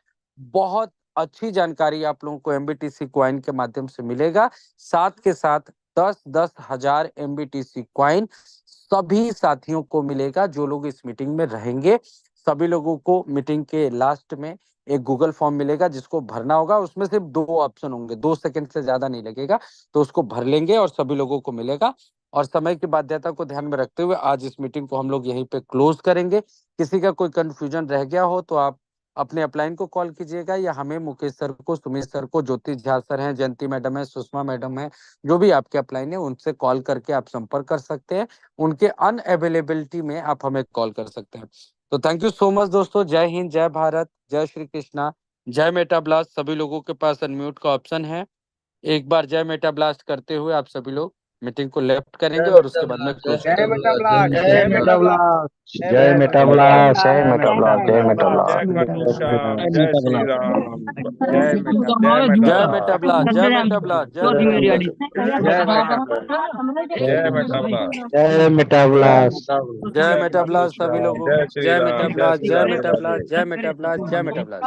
बहुत अच्छी जानकारी आप लोगों को MBTC कॉइन के माध्यम से मिलेगा। साथ के साथ 10-10 हजार MBTC कॉइन सभी साथियों को मिलेगा जो लोग इस मीटिंग में रहेंगे। सभी लोगों को मीटिंग के लास्ट में एक गूगल फॉर्म मिलेगा जिसको भरना होगा। उसमें सिर्फ 2 ऑप्शन होंगे, 2 सेकंड से ज्यादा नहीं लगेगा, तो उसको भर लेंगे और सभी लोगों को मिलेगा। और समय की बाध्यता को ध्यान में रखते हुए आज इस मीटिंग को हम लोग यहीं पे क्लोज करेंगे। किसी का कोई कंफ्यूजन रह गया हो तो आप अपने अपलाइन को कॉल कीजिएगा, या हमें, मुकेश सर को, सुमित सर को, ज्योति झा सर हैं, जयंती मैडम है, सुषमा मैडम है, जो भी आपके अपलाइन है उनसे कॉल करके आप संपर्क कर सकते हैं। उनके अनअवेलेबिलिटी में आप हमें कॉल कर सकते हैं। तो थैंक यू सो मच दोस्तों। जय हिंद, जय भारत, जय श्री कृष्णा, जय मेटा ब्लास्ट। सभी लोगों के पास अनम्यूट का ऑप्शन है। एक बार जय मेटा ब्लास्ट करते हुए आप सभी लोग मीटिंग को लेफ्ट करेंगे और उसके बाद में क्लोज जय करेंगे। मेटा ब्लास्ट, जय जय मेटा मेटाब्लास्ट, ब्लास्ट, जय मेटाब्लास्ट, जय मेटाब्लास्ट, जय जय मेटाब्लास्ट। खाटू श्याम, जय श्री राम, जय मेटा जय ब्लास्ट, मेटा ब्लास्ट, जय मेटा ब्लास्ट, जय मेटा ब्लास्ट। जय मेटा ब्लास्ट, जय मेटा ब्लास्ट, जय मेटाब्लास्ट। जय जय मेटा खाटू ब्लास्ट सभी श्याम, लोगों जय को। श्री जय राम, मेटा जय ब्लास्ट, श्री जय राधे मेटा राधे। ब्लास्ट, जय मेटा ब्लास्ट, जय मेटा ब्लास्ट।